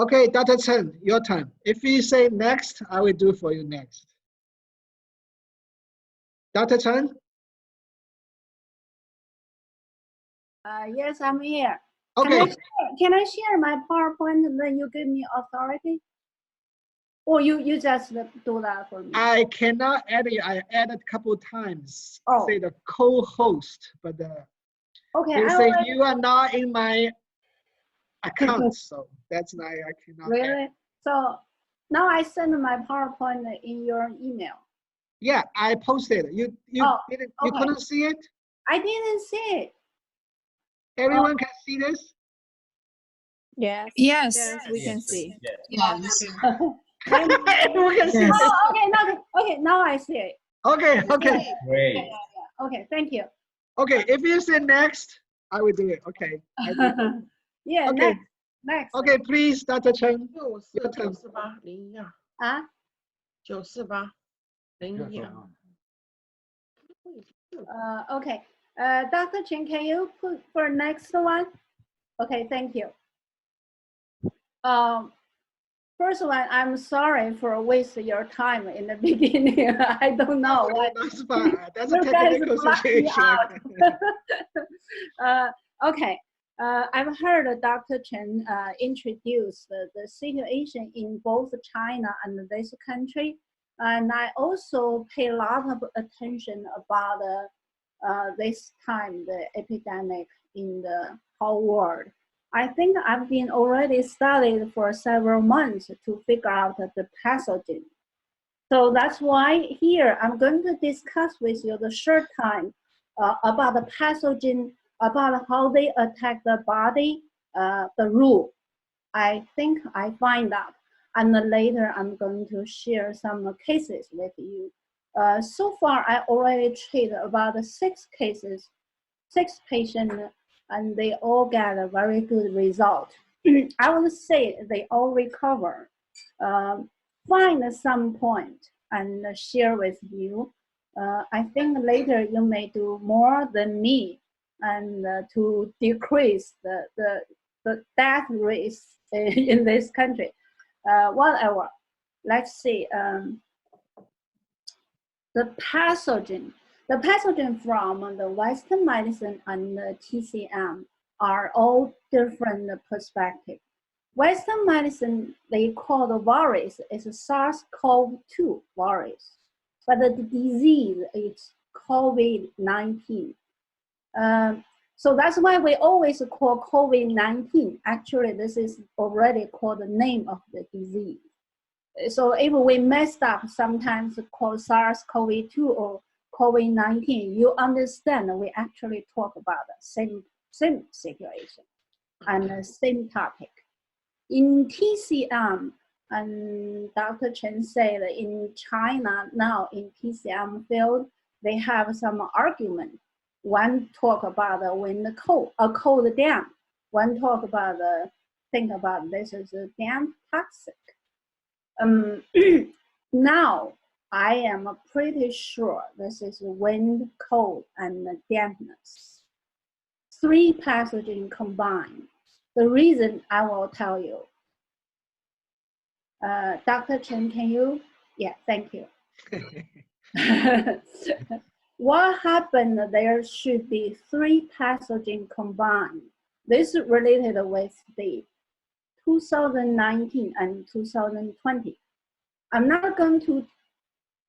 Okay, Dr. Cheng, your turn. If you say next, I will do for you next. Dr. Cheng? Yes, I'm here. Okay. Can I share my PowerPoint and then you give me authority? Or you just do that for me? I cannot edit. I added a couple times. Oh. Say the co-host, but Okay, they say you are not in my account, so that's why I cannot. Really? Edit. So now I send my PowerPoint in your email. Yeah, I posted. You didn't. You couldn't see it. I didn't see it. Everyone can see this. Yes. Yes. Yes, we can see. Yes. Everyone can see this. Okay, now I see it. Okay. Great. Yeah. Okay, thank you. Okay, if you say next, I will do it. Okay. Yeah, okay. Next. Okay, please, Dr. Cheng. Your turn. Okay. Dr. Cheng, can you put for next one? Okay, thank you. First one, I'm sorry for wasting your time in the beginning. I don't know why. That's fine. That's a technical situation. Okay. I've heard Dr. Cheng introduce the situation in both China and this country. And I also pay a lot of attention about this time, the epidemic in the whole world. I think I've been already studied for several months to figure out the pathogen. So that's why here I'm going to discuss with you the short time about the pathogen, about how they attack the body, the rule. I think I find out. And then later I'm going to share some cases with you. So far, I already treated about 6 cases, 6 patients, and they all get a very good result. I would say they all recover. Find some point and share with you. I think later you may do more than me and to decrease the death rate in this country. Whatever. Let's see. The pathogen from the Western medicine and the TCM are all different perspectives. Western medicine, they call the virus is SARS-CoV-2 virus, but the disease is COVID-19. So that's why we always call COVID-19. Actually, this is already called the name of the disease. So if we messed up, sometimes called SARS-CoV-2 or COVID-19, you understand we actually talk about the same situation and the same topic. In TCM, and Dr. Cheng said in China now in TCM field, they have some argument. One talk about when the cold damp. One talk about think about this is a damp toxic. Now I am pretty sure this is wind, cold, and dampness. 3 pathogens combined. The reason I will tell you. Dr. Cheng, can you? Yeah, thank you. What happened? There should be 3 pathogens combined. This is related with the 2019 and 2020. I'm not going to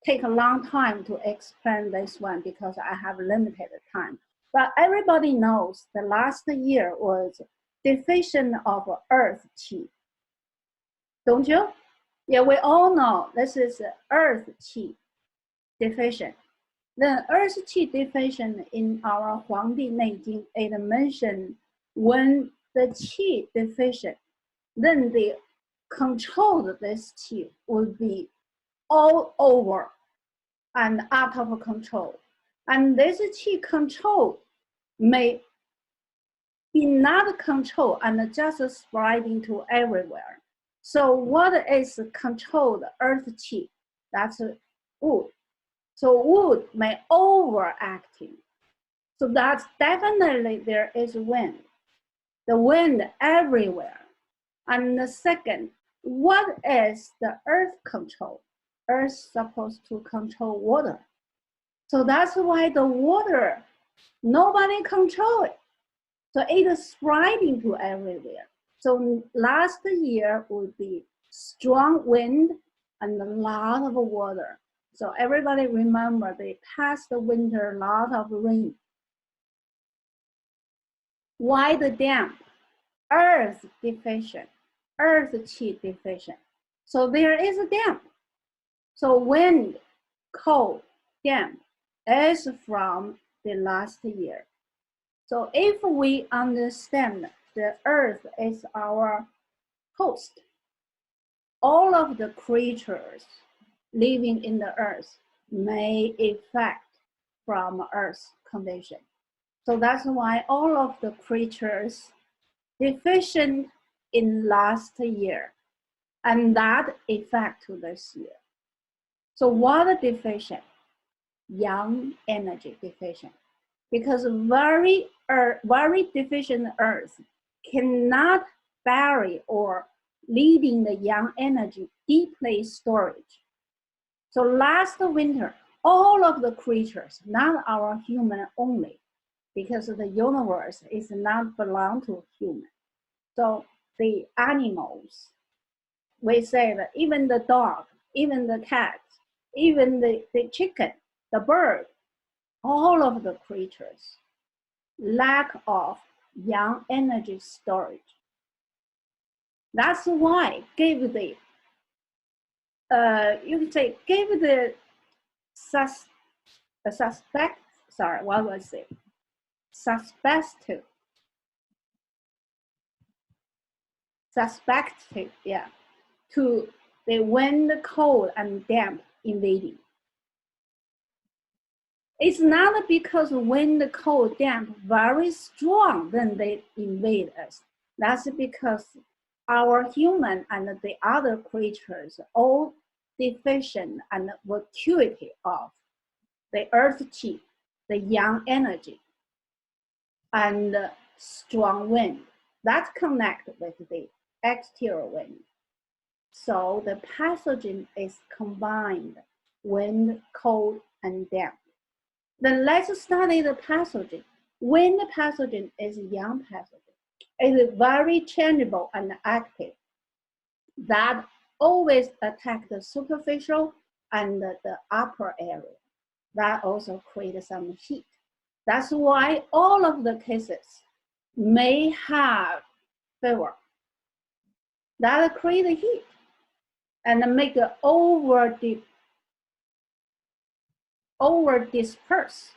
take a long time to explain this one because I have limited time. But everybody knows the last year was deficient of earth qi. Don't you? Yeah, we all know this is earth qi deficient. The earth qi deficient in our Huangdi Neijing, it mentioned when the qi deficient, then the control of this qi will be all over and out of control. And this qi control may be not controlled and just spreading to everywhere. So what is controlled earth qi? That's wood. So wood may overacting. So that's definitely there is wind. The wind everywhere. And the second, what is the earth control? Earth supposed to control water. So that's why the water, nobody control it. So it is spreading to everywhere. So last year would be strong wind and a lot of water. So everybody remember the past winter, a lot of rain. Why the damp? Earth deficient, earth qi deficient. So there is a damp. So wind, cold, damp is from the last year. So if we understand the earth is our host, all of the creatures living in the earth may affect from earth's condition. So that's why all of the creatures deficient in last year, and that affect to this year. So water deficient, yang energy deficient, because very deficient earth cannot bury or leading the yang energy deeply storage. So last winter, all of the creatures, not our human only, because the universe is not belong to human. So the animals, we say that even the dog, even the cat, even the chicken, the bird, all of the creatures lack of yang energy storage. That's why give the you can say give the suspect, sorry, what was it? Suspected, yeah, to the wind, cold, and damp invading. It's not because wind, cold, damp very strong, then they invade us. That's because our human and the other creatures all deficient and vacuity of the earth qi, the yang energy, and strong wind. That connect with the exterior wind. So the pathogen is combined, wind, cold, and damp. Then let's study the pathogen. Wind pathogen is yang pathogen. It is very changeable and active. That always attack the superficial and the upper area. That also creates some heat. That's why all of the cases may have fever. That create heat and make it over disperse.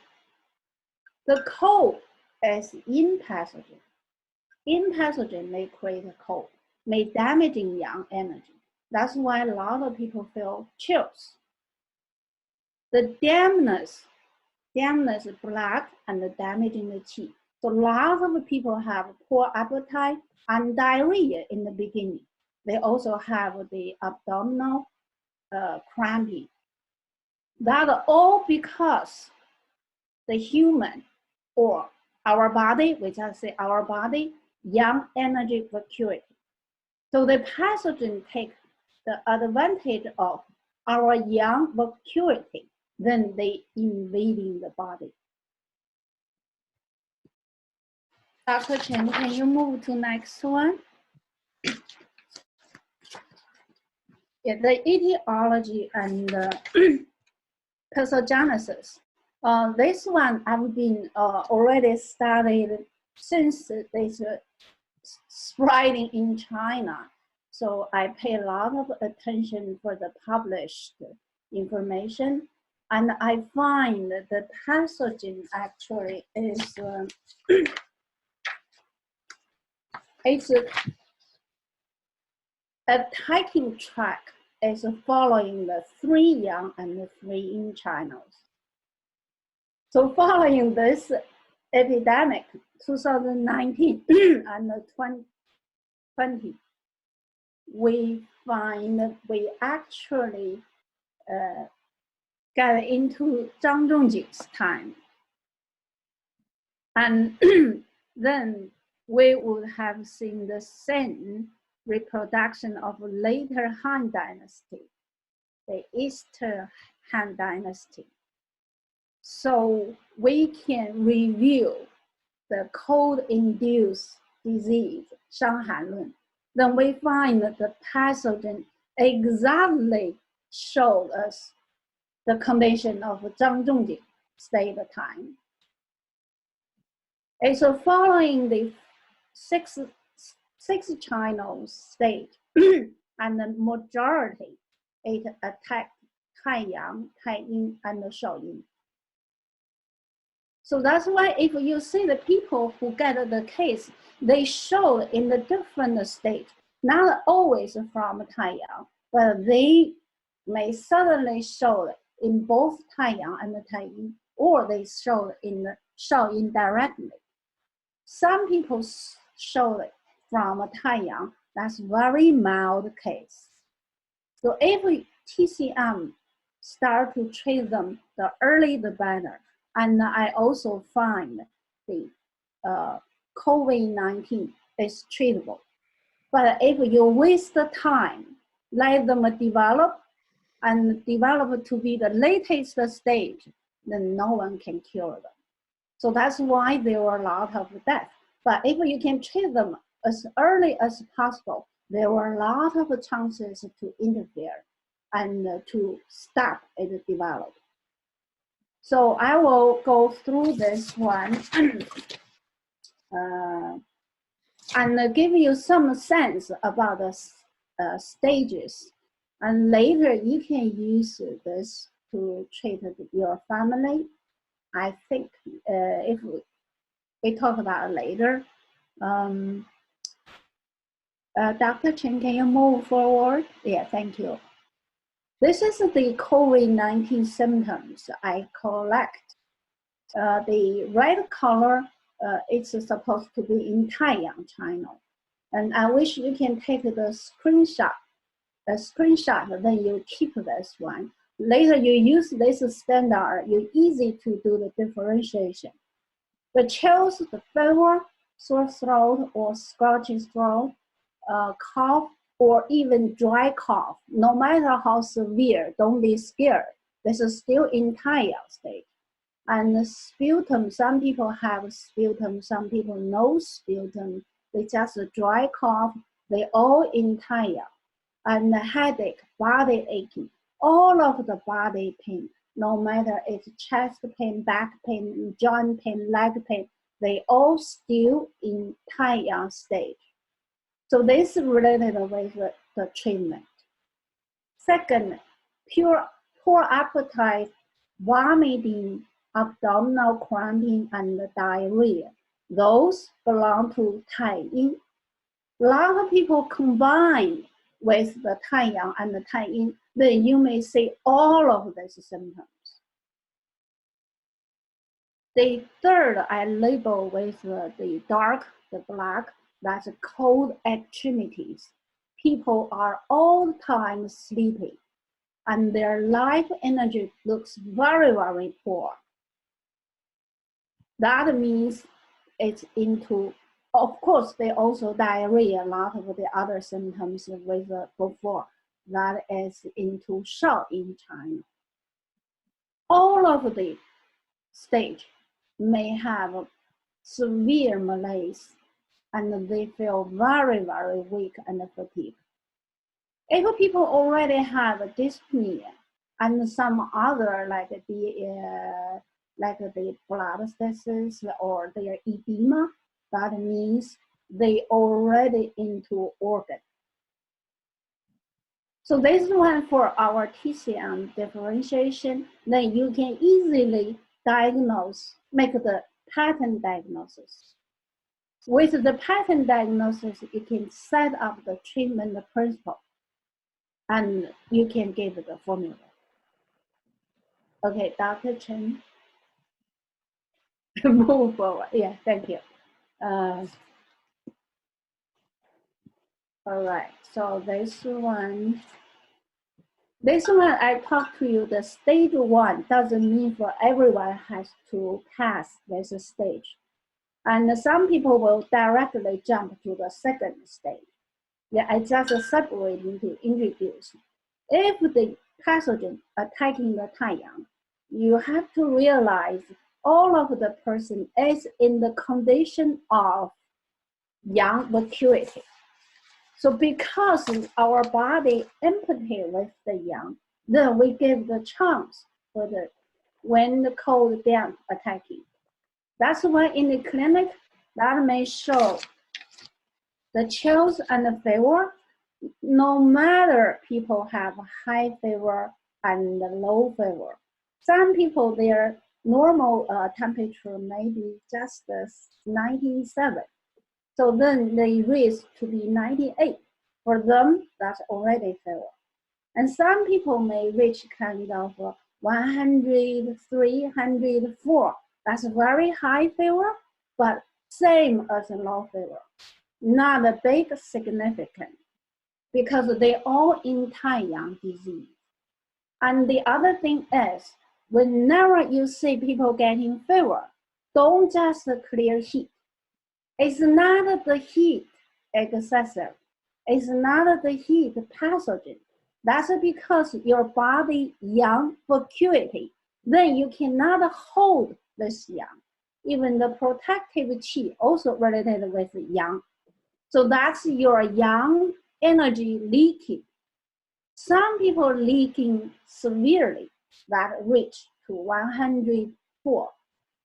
The cold is yin pathogen. Yin pathogen may create cold, may damaging yang energy. That's why a lot of people feel chills. The dampness black and damaging the qi. So a lot of people have poor appetite and diarrhea in the beginning. They also have the abdominal cramping. That all because the human or our body, which I say our body, yang energy vacuity. So the pathogen take the advantage of our yang vacuity, then they invading the body. Dr. Cheng, can you move to next one? Yeah, the etiology and pathogenesis. This one I've been already studied since this spreading in China. So I pay a lot of attention for the published information. And I find that the pathogen actually is it's attacking track is following the 3 yang and the 3 yin channels. So following this epidemic, 2019 and 2020, we find that we actually get into Zhang Zhongjing's time. And then we would have seen the same reproduction of later Han Dynasty, the Eastern Han Dynasty. So we can review the cold-induced disease, 伤寒论. Then we find that the pathogen exactly showed us the condition of Zhang Zhongjing state time. And so following the six channel stage, and the majority, it attacked Taiyang, Taiyin, and Shaoyin. So that's why if you see the people who get the case, they show in the different stage, not always from Taiyang, but they may suddenly show in both Taiyang and Taiyin, or they show in the Shaoyin directly. Some people show it from Taiyang, that's very mild case. So if TCM start to treat them, the early the better. And I also find the COVID-19 is treatable. But if you waste the time, let them develop and develop to be the latest stage, then no one can cure them. So that's why there were a lot of deaths. But if you can treat them as early as possible, there were a lot of chances to interfere and to stop it develop. So I will go through this one and give you some sense about the stages. And later you can use this to treat your family. I think if we talk about it later. Dr. Cheng, can you move forward? Yeah, thank you. This is the COVID-19 symptoms I collect. The red color, it's supposed to be in Taiyang channel. And I wish you can take the screenshot, then you keep this one. Later you use this standard, you're easy to do the differentiation. The chills, the fever, sore throat or scratchy throat, cough, or even dry cough, no matter how severe, don't be scared. This is still in Taiyang state. And the sputum, some people have sputum, some people no sputum. They just a dry cough, they all in Taiyang. And the headache, body aching, all of the body pain, no matter it's chest pain, back pain, joint pain, leg pain, they all still in Taiyang stage. So this is related with the treatment. Second, poor appetite, vomiting, abdominal cramping, and diarrhea. Those belong to Taiyin. A lot of people combine with the Taiyang and the Taiyin, then you may see all of these symptoms. The third I label with the dark, the black, that's cold extremities. People are all the time sleepy and their life energy looks very, very poor. That means it's into, of course, they also diarrhea, a lot of the other symptoms with before. That is into shock in China. All of the stage may have severe malaise and they feel very, very weak and fatigued. If people already have dyspnea and some other like the blood stasis or their edema, that means they already into organ. So this is one for our TCM differentiation. Then you can easily diagnose, make the pattern diagnosis. With the pattern diagnosis, you can set up the treatment principle and you can give the formula. Okay, Dr. Cheng, move forward. Yeah, thank you. All right, so this one I talked to you, the stage 1 doesn't mean for everyone has to pass this stage. And some people will directly jump to the second stage. Yeah, I just separating to introduce. If the pathogen attacking the Taiyang, you have to realize all of the person is in the condition of yang vacuity. So because our body empathy with the yang, then we give the chance for the when the cold damp attacking. That's why in the clinic that may show the chills and the fever. No matter people have high fever and low fever, some people their normal temperature may be just 97. So then they risk to be 98. For them, that's already fever. And some people may reach kind of 103, 104. That's very high fever, but same as a low fever. Not a big significant because they all in Taiyang disease. And the other thing is, whenever you see people getting fever, don't just clear heat. It's not the heat excessive. It's not the heat pathogen. That's because your body yang vacuity. Then you cannot hold this yang. Even the protective qi also related with yang. So that's your yang energy leaking. Some people leaking severely that reach to 104.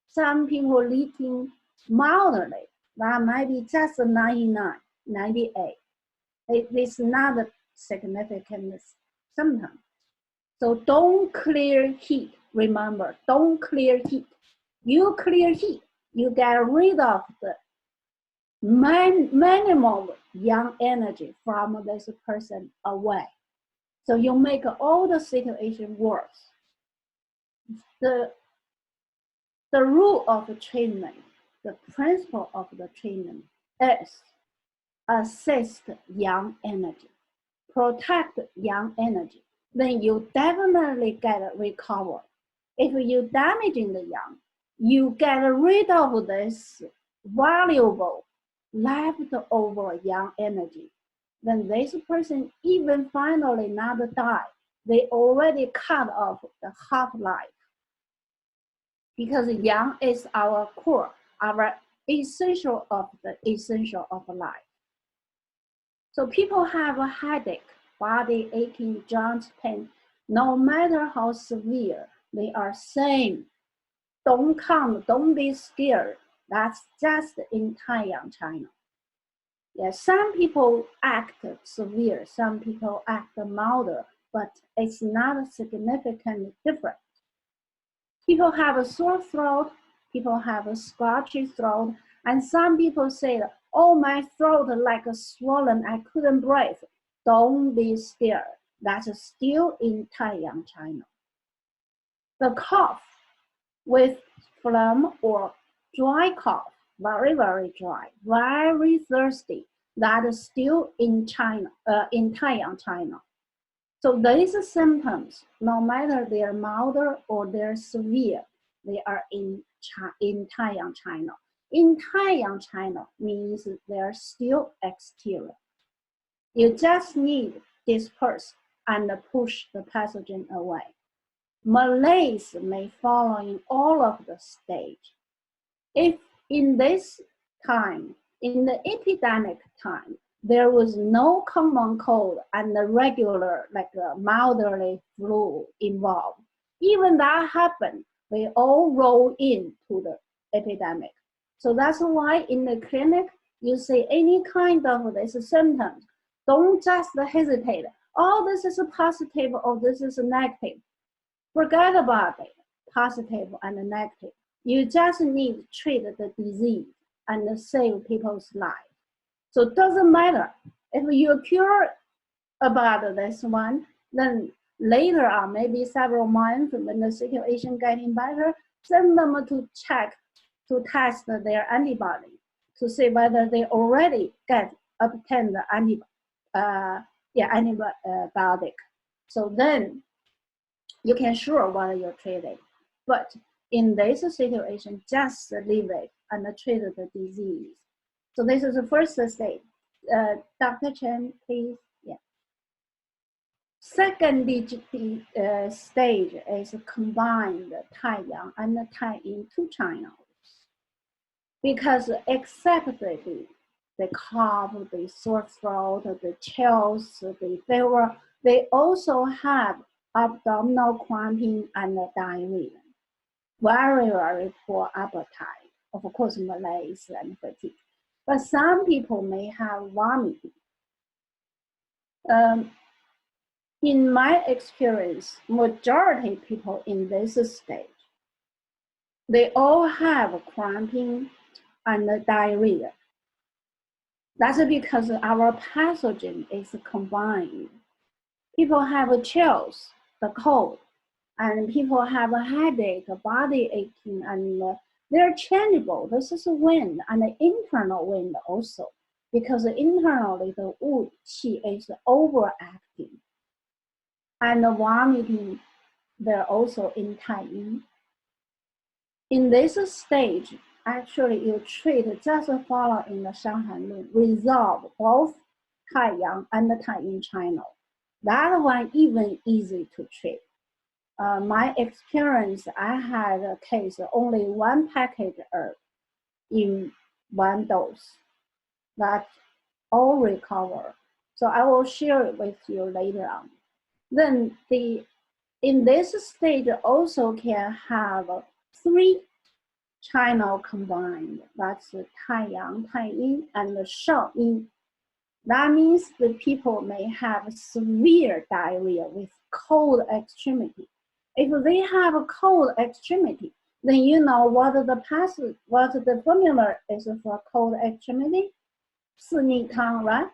Some people leaking mildly that might be just 99, 98. It's not a significant symptom. So don't clear heat. Remember, don't clear heat. You clear heat, you get rid of the minimum yang energy from this person away. So you make all the situation worse. The rule of the treatment, the principle of the treatment is assist yang energy, protect yang energy. Then you definitely get recovered. If you damaging the yang, you get rid of this valuable leftover yang energy. Then this person even finally not die. They already cut off the half-life. Because yang is our core, our essential of the essential of life. So people have a headache, body aching, joint pain, no matter how severe, they are same. Don't come, don't be scared. That's just in Taiyang, China. Yeah, some people act severe, some people act milder, but it's not a significant difference. People have a sore throat, people have a scratchy throat, and some people say, oh, my throat like a swollen, I couldn't breathe. Don't be scared. That's still in Taiyang, China. The cough with phlegm or dry cough, very, very dry, very thirsty, that is still in China, in Taiyang, China. So these symptoms, no matter they're milder or they're severe, they are in Taiyang, China. In Taiyang, China means they're still exterior. You just need disperse and push the pathogen away. Malaise may follow in all of the stage. If in this time, in the epidemic time, there was no common cold and the regular, like a milderly flu involved. Even that happened, we all roll into the epidemic. So that's why in the clinic, you see any kind of these symptoms, don't just hesitate. Oh, this is a positive or this is a negative. Forget about it, positive and negative. You just need to treat the disease and save people's lives. So it doesn't matter. If you're cured about this one, then later on, maybe several months, when the situation getting better, send them to check, to test their antibody, to see whether they already obtained the antibiotic. So then you can sure whether you're treated. But in this situation, just leave it and treat the disease. So this is the first stage. Dr. Cheng, please. Yeah. Second stage is combined Taiyang and Tai-Yin two channels. Because except the cough, the sore throat, the chills, the fever, they also have abdominal cramping and diarrhea. Very, very poor appetite. Of course, malaise and fatigue. But some people may have vomiting. In my experience, majority of people in this stage, they all have cramping and diarrhea. That's because our pathogen is combined. People have chills, the cold, and people have a headache, body aching, and they're changeable. This is wind and the internal wind also, because internally the Wu Qi is overacting. And the vomiting, they're also in Tai-Yin. In this stage, actually you treat just following the Shanghai Lun, resolve both Taiyang and the Tai-Yin channel. That one even easy to treat. My experience, I had a case, only one package herb in one dose that all recover. So I will share it with you later on. Then in this stage also can have 3 channel combined. That's Taiyang, Tai-Yin, and Shaoyin. That means the people may have severe diarrhea with cold extremity. If they have a cold extremity, then you know what the formula is for cold extremity? 四逆汤, right?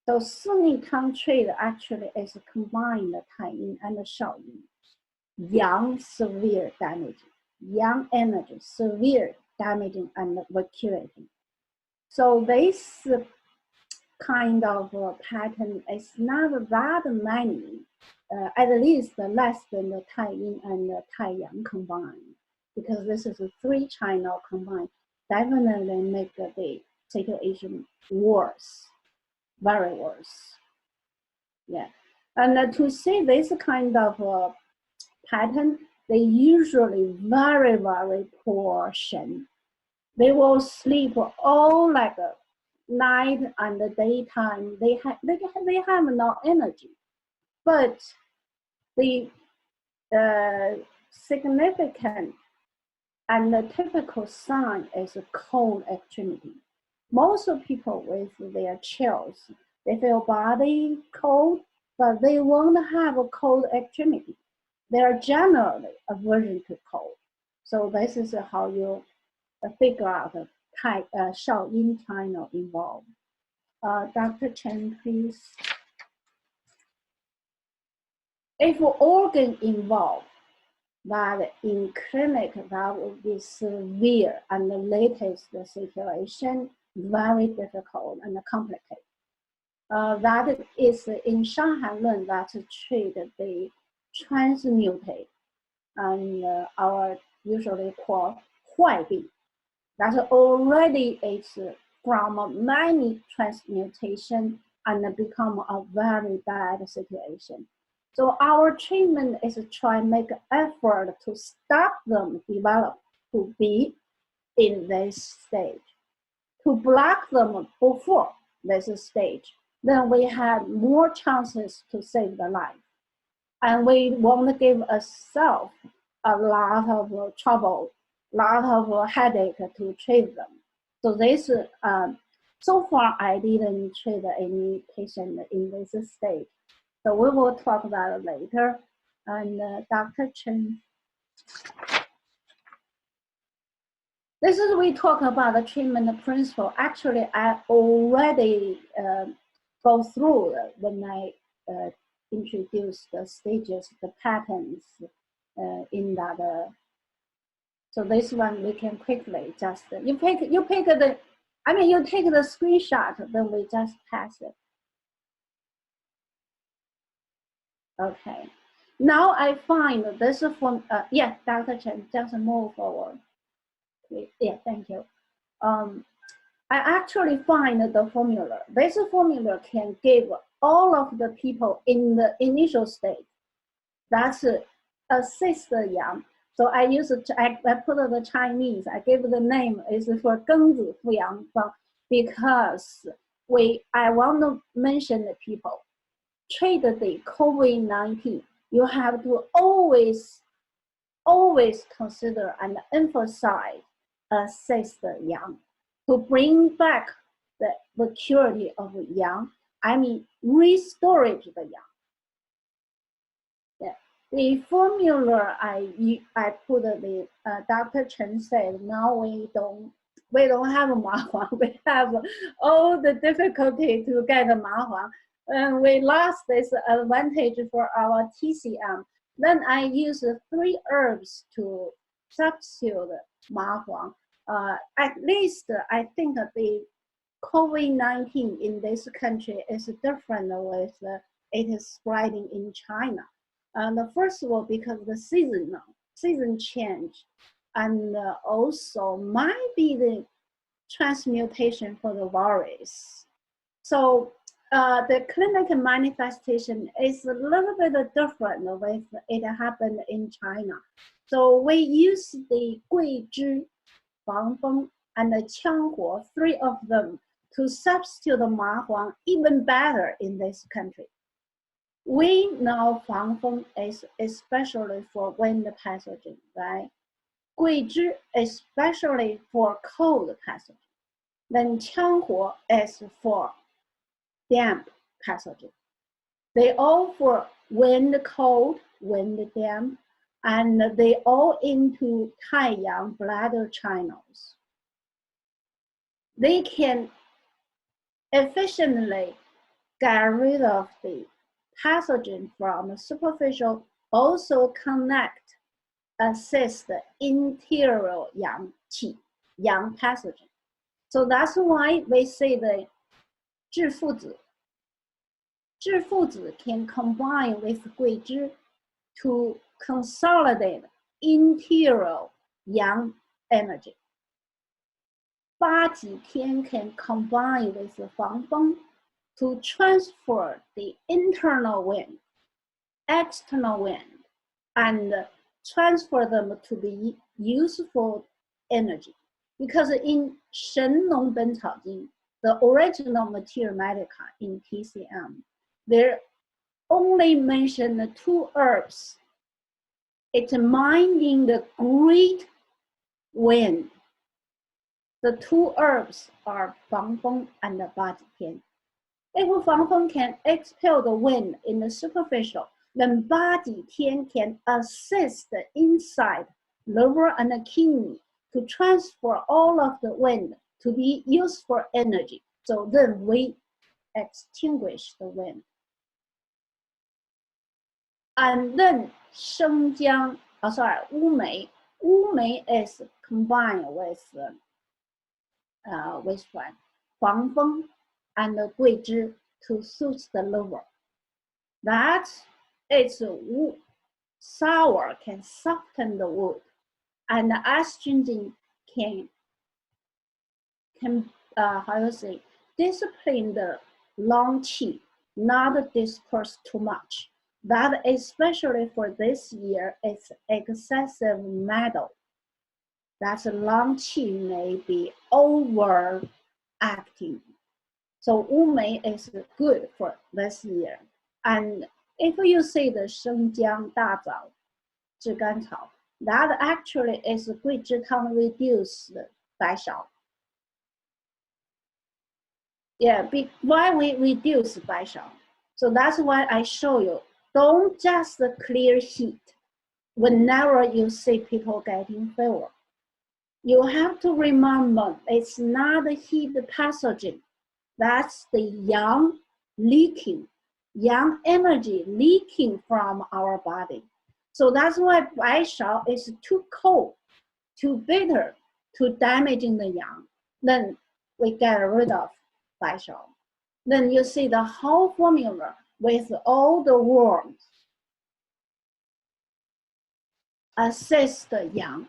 So 四逆汤 trade actually is combined Tai-Yin and Shaoyin. Yang severe damage, yang energy, severe damaging and vacuity. So this kind of pattern is not that many, at least less than the Tai-Yin and the Tai-Yang combined, because this is a 3 channel combined, definitely make the situation worse, very worse. Yeah, and to see this kind of pattern, they usually very, very poor Shen. They will sleep all like a night and the daytime. They have no energy. But the significant and the typical sign is a cold extremity. Most of people with their chills, they feel body cold, but they won't have a cold extremity. They are generally aversion to cold. So this is how you figure out the Shaoyin channel involved. Dr. Cheng, please. If organ involved, that in clinic that would be severe and the latest situation, very difficult and complicated. That is in Shanghai Lun that treat the transmutate, and our usually called 坏病. That already is from many transmutation and become a very bad situation. So our treatment is to try and make effort to stop them develop to be in this stage, to block them before this stage. Then we have more chances to save the life. And we won't give ourselves a lot of trouble, a lot of headache to treat them. So this, so far I didn't treat any patient in this stage. So we will talk about it later. And Dr. Cheng. This is, we talk about the treatment principle. Actually, I already go through when I introduce the stages, the patterns in that. So this one we can quickly just, you take the, I mean, you take the screenshot, then we just pass it. Okay. Now I find this from, yeah, Dr. Chen, just move forward. Yeah, thank you. I actually find the formula. This formula can give all of the people in the initial state. That's assist the yang. So I use I put the Chinese. I give the name is for 庚子富阳方 because I want to mention the people. Treat the COVID-19. You have to always consider and emphasize assist the yang to bring back the purity of yang. I mean, restore the yang. Yeah. The formula I put the Dr. Cheng said, now we don't have ma huang. We have all the difficulty to get ma huang, and we lost this advantage for our TCM. Then I use 3 herbs to substitute ma huang. At least I think the COVID-19 in this country is different with it is spreading in China. First of all, because the season change, and also might be the transmutation for the virus. So the clinical manifestation is a little bit different with it happened in China. So we use the Peizhu, Fangfeng, and the Cheng, 3 of them, to substitute the ma huang even better in this country. We know Fangfeng is especially for wind pathogen, right? Peizhu especially for cold pathogen. Then Cheng is for damp pathogen. They all for wind cold, wind damp, and they all into Taiyang bladder channels. They can efficiently get rid of the pathogen from superficial, also connect, assist the interior yang qi, yang pathogen. So that's why we say the 致父子. 致父子 can combine with 桂枝 to consolidate interior yang energy. 八极天 can combine with 防风 to transfer the internal wind, external wind, and transfer them to be useful energy. Because in Shen Nong Ben Cao Jing, the original material medica in TCM, there only mentioned 2 herbs. It's minding the great wind. The 2 herbs are Fangfeng and Baji Tian. If Fangfeng can expel the wind in the superficial, then Baji Tian can assist the inside liver and the kidney to transfer all of the wind to be used for energy. So then we extinguish the wind. And then Shengjiang, Wu Mei. Wu Mei is combined with what? Fangfeng and Guizhi to soothe the liver. That is wood. Sour can soften the wood, and the astringent can discipline the long qi, not disperse too much. That especially for this year, it's excessive metal. That's long qi may be overacting. So Wu Mei is good for this year. And if you see the Shengjiang Dazao, 炙甘草, that actually is Guizhi reduced Baishao. Yeah, why we reduce Baishao? So that's why I show you. Don't just clear heat whenever you see people getting fever. You have to remember it's not the heat pathogen. That's the yang leaking, yang energy leaking from our body. So that's why Baishao is too cold, too bitter, too damaging the yang. Then we get rid of Baishao. Then you see the whole formula with all the worms assist the yang.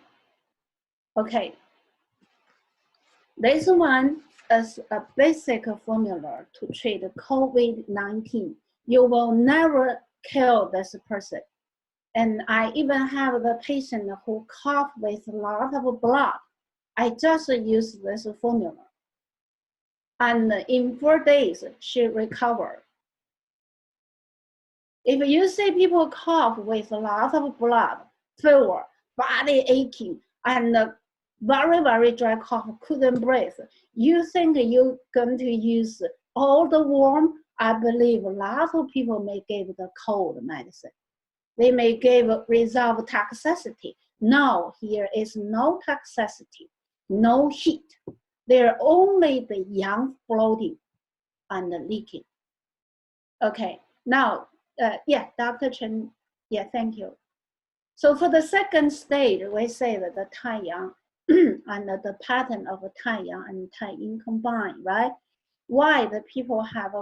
Okay, this one as a basic formula to treat COVID-19, you will never kill this person. And I even have the patient who cough with a lot of blood. I just use this formula. And in 4 days, she recovered. If you see people cough with a lot of blood, fever, body aching, and very, very dry cough, couldn't breathe, you think you're going to use all the warm? I believe a lot of people may give the cold medicine. They may give resolve toxicity. No, here is no toxicity, no heat. They're only the yang floating and leaking. Okay, now, yeah, Dr. Cheng, yeah, thank you. So for the second stage, we say that the Taiyang and the pattern of Taiyang and Taiyin combined, right? Why the people have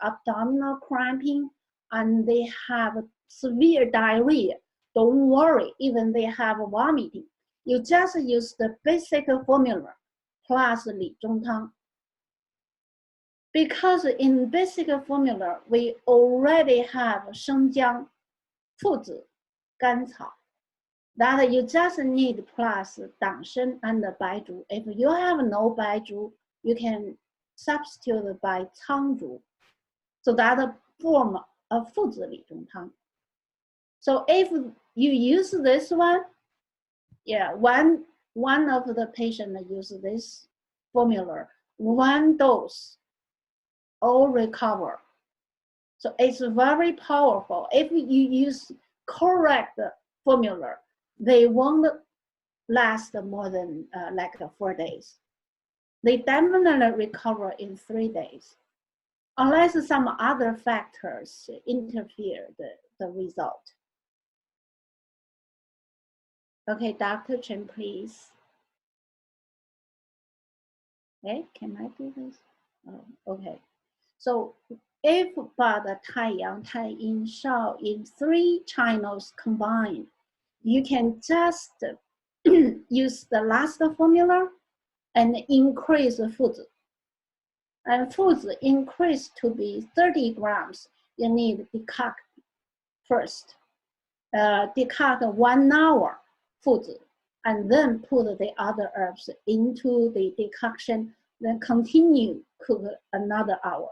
abdominal cramping and they have severe diarrhea? Don't worry, even they have vomiting. You just use the basic formula plus Li Zhong Tang. Because in basic formula, we already have Shengjiang, Fuzi, Gancao. That you just need plus Dangshen and Peizhu. If you have no Peizhu, you can substitute by Cangzhu. So that form of Fuzi Li Zhong Tang. So if you use this one, yeah, one of the patient use this formula, one dose, all recover. So it's very powerful. If you use correct formula, they won't last more than like 4 days. They definitely recover in 3 days, unless some other factors interfere the result. Okay, Dr. Cheng, please. Okay, can I do this? Oh, okay. So if by the Taiyang, Taiyin, Shaoyin, 3 channels combined, you can just use the last formula and increase the food. And foods increase to be 30 grams. You need decoct first. Decoct 1 hour food, and then put the other herbs into the decoction, then continue cook another hour.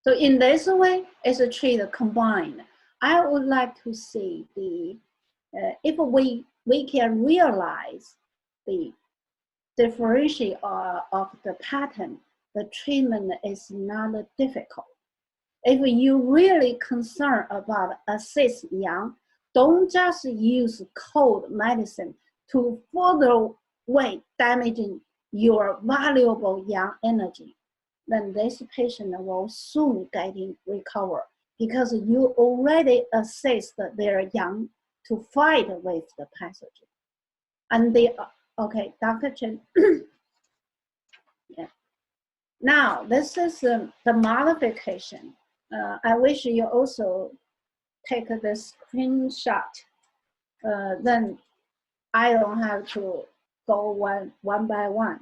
So in this way, it's a treat combined. I would like to see the, if we can realize the differentiation of the pattern, the treatment is not difficult. If you really concerned about assist yang, don't just use cold medicine to further way damaging your valuable yang energy. Then this patient will soon recover because you already assist their yang to fight with the pathogen. And they, okay, Dr. Chen. Yeah. Now, this is the modification. I wish you also take the screenshot. Then I don't have to go one by one.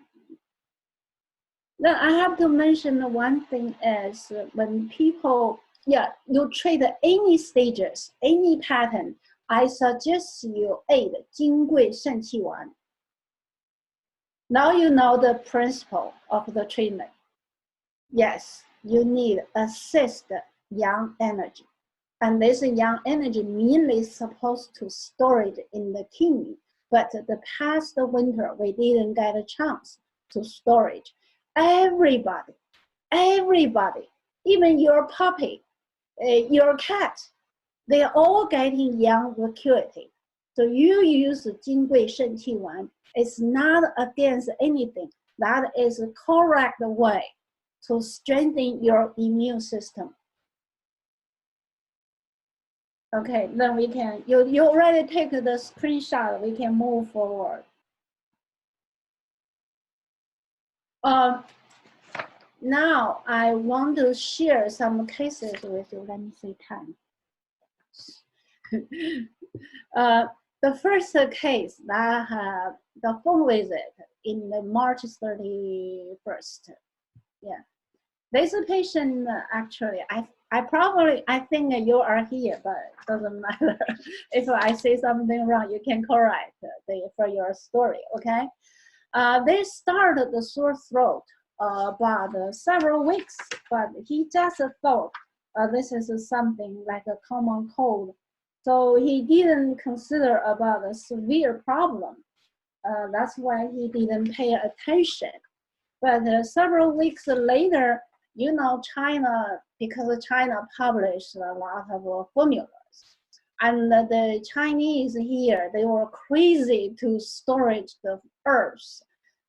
Then I have to mention one thing is when people, yeah, you treat any stages, any pattern, I suggest you add Jingui Shenqi Wan. Now you know the principle of the treatment. Yes, you need assist yang energy. And this yang energy mainly supposed to store it in the kidney. But the past winter, we didn't get a chance to store it. Everybody, even your puppy, your cat, they're all getting yang vacuity. So you use Jingui Shenqi Wan. It's not against anything. That is the correct way to strengthen your immune system. Okay, then we can, you already take the screenshot, we can move forward. Now I want to share some cases with you. Let me see time. the first case that had the phone visit in the March 31st. Yeah. This patient actually, I think you are here, but it doesn't matter. If I say something wrong, you can correct for your story, okay? They started the sore throat about several weeks, but he just thought this is something like a common cold. So he didn't consider about a severe problem. That's why he didn't pay attention. But several weeks later, you know, China, because China published a lot of formulas. And the Chinese here, they were crazy to storage the herbs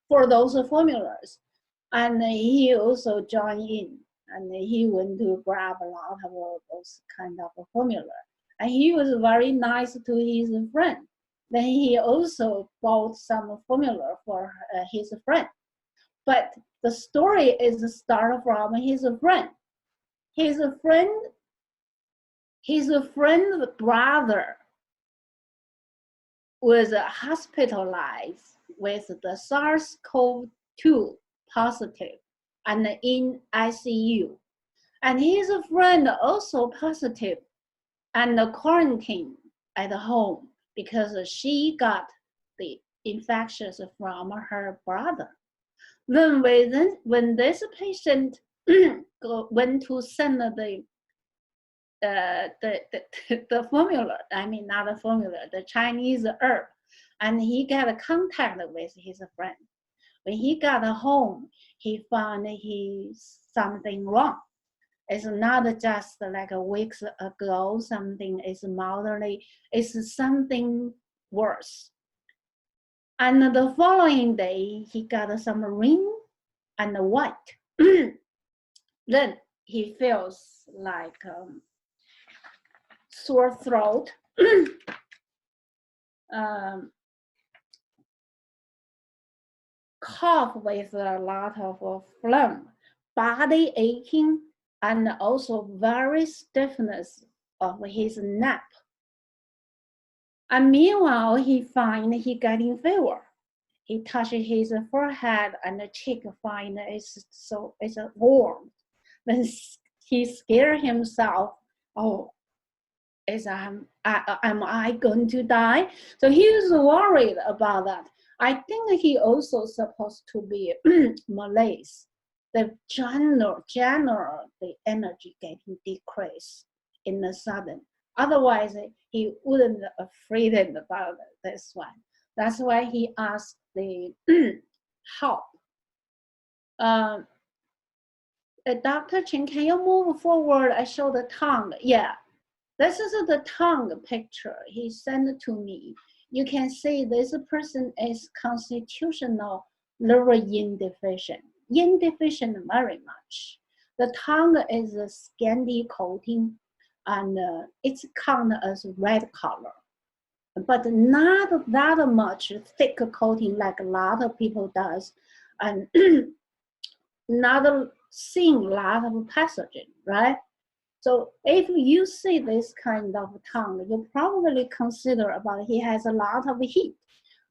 for those formulas. And he also joined in, and he went to grab a lot of those kind of formula. And he was very nice to his friend. Then he also bought some formula for his friend. But the story is started from his friend. His friend's brother was hospitalized with the SARS-CoV-2 positive and in ICU. And his friend also positive and quarantined at home because she got the infections from her brother. Then when this patient went to send the formula, I mean not the formula, the Chinese herb, and he got a contact with his friend. When he got home, he found something wrong. It's not just like a weeks ago, something is mildly, it's something worse. And the following day, he got some ring and white. Then he feels like sore throat, cough with a lot of phlegm, body aching, and also very stiffness of his neck. And meanwhile, he find he getting fever. He touched his forehead and the cheek, find it's warm. Then he scared himself. Oh, am I going to die? So he was worried about that. I think he also supposed to be malaise. The general, the energy getting decreased in the sudden. Otherwise, he wouldn't afraid about this one. That's why he asked the help. Dr. Cheng, can you move forward? I show the tongue. Yeah, this is the tongue picture he sent to me. You can see this person is constitutional liver yin deficient. Yin deficient very much. The tongue is a scanty coating, and it's counted as red color, but not that much thick coating like a lot of people does, and not seeing a lot of pathogen, right? So if you see this kind of tongue, you probably consider about he has a lot of heat.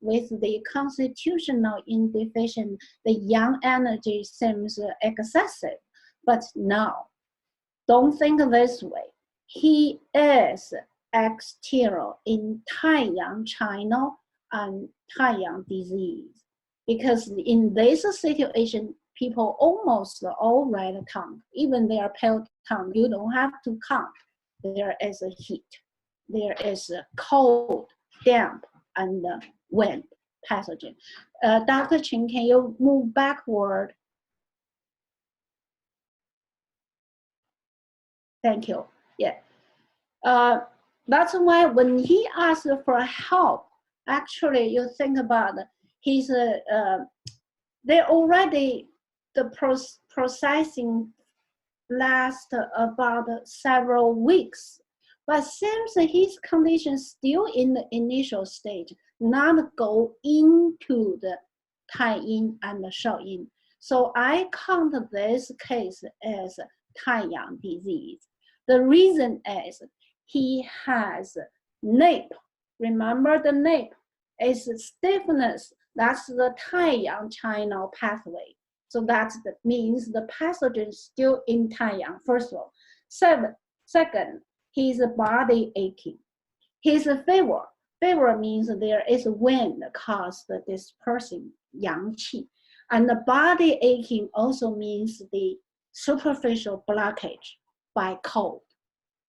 With the constitutional indeficient, the yang energy seems excessive, but no, don't think this way. He is exterior in Taiyang China and Taiyang disease, because in this situation, people almost all red tongue, even their pale tongue, you don't have to count. There is a heat, there is a cold, damp, and wind pathogen. Dr. Cheng, can you move backward? Thank you. Yeah. That's why when he asked for help, actually you think about his, they already, the processing lasts about several weeks, but seems his condition still in the initial stage, not go into the Tai-yin and the Shao-yin. So I count this case as Taiyang disease. The reason is he has nape remember the name, is stiffness. That's the Taiyang channel pathway. So that means the pathogen is still in Taiyang, first of all. Second, his body aching. His fever. Fever means there is wind caused the dispersing yang qi. And the body aching also means the superficial blockage by cold.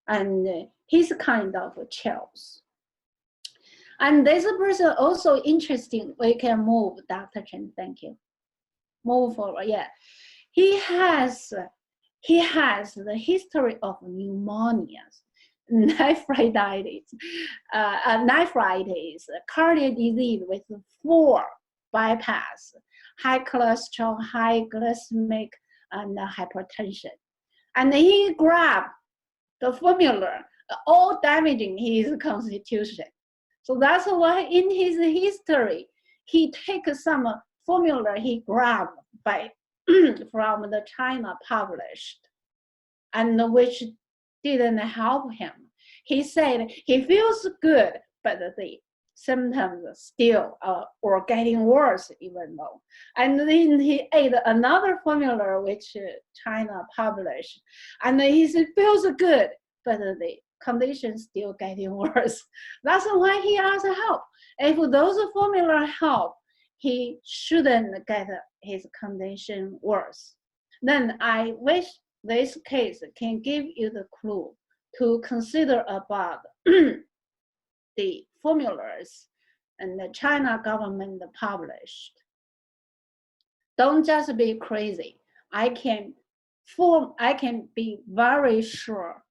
And his kind of chills. And this person also interesting. We can move, Dr. Cheng, thank you. Move forward, yeah. He has the history of pneumonias, nephritis, cardiac disease with 4 bypass, high cholesterol, high glycemic, and hypertension. And he grabbed the formula, all damaging his constitution. So that's why in his history, he takes some formula he grabbed by from the China published, and which didn't help him. He said he feels good, but the symptoms still or getting worse even though. And then he ate another formula which China published, and he feels good, but the condition still getting worse. That's why he asked help. If those formula help, he shouldn't get his condition worse. Then I wish this case can give you the clue to consider about the formulas and the China government published. Don't just be crazy. I can be very sure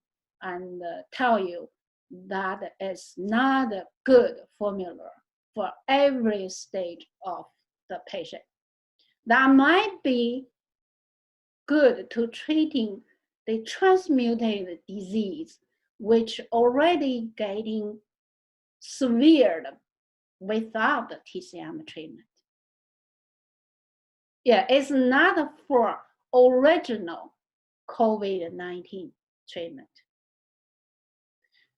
and tell you that it's not a good formula for every stage of the patient. That might be good to treating the transmutated disease, which already getting severe without the TCM treatment. Yeah, it's not for original COVID-19 treatment.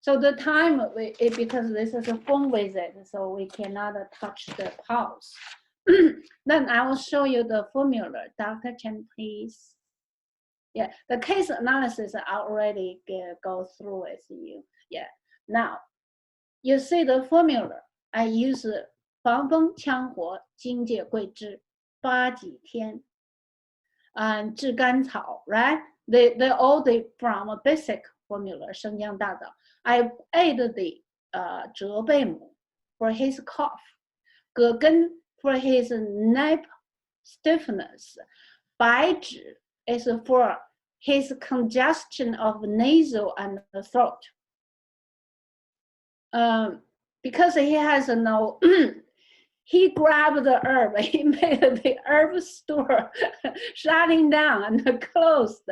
So the time, because this is a phone visit, so we cannot touch the pulse. Then I will show you the formula. Dr. Cheng, please. Yeah, the case analysis I already go through with you. Yeah, now you see the formula. I use 防风羌活荆芥桂枝8几天 and 炙甘草, right? They all from a basic formula, 生姜大枣. I add the 折贝母 for his cough, 葛根 for his neck stiffness, 白芷 is for his congestion of nasal and the throat. Because he has no, he grabbed the herb, he made the herb store shutting down and closed.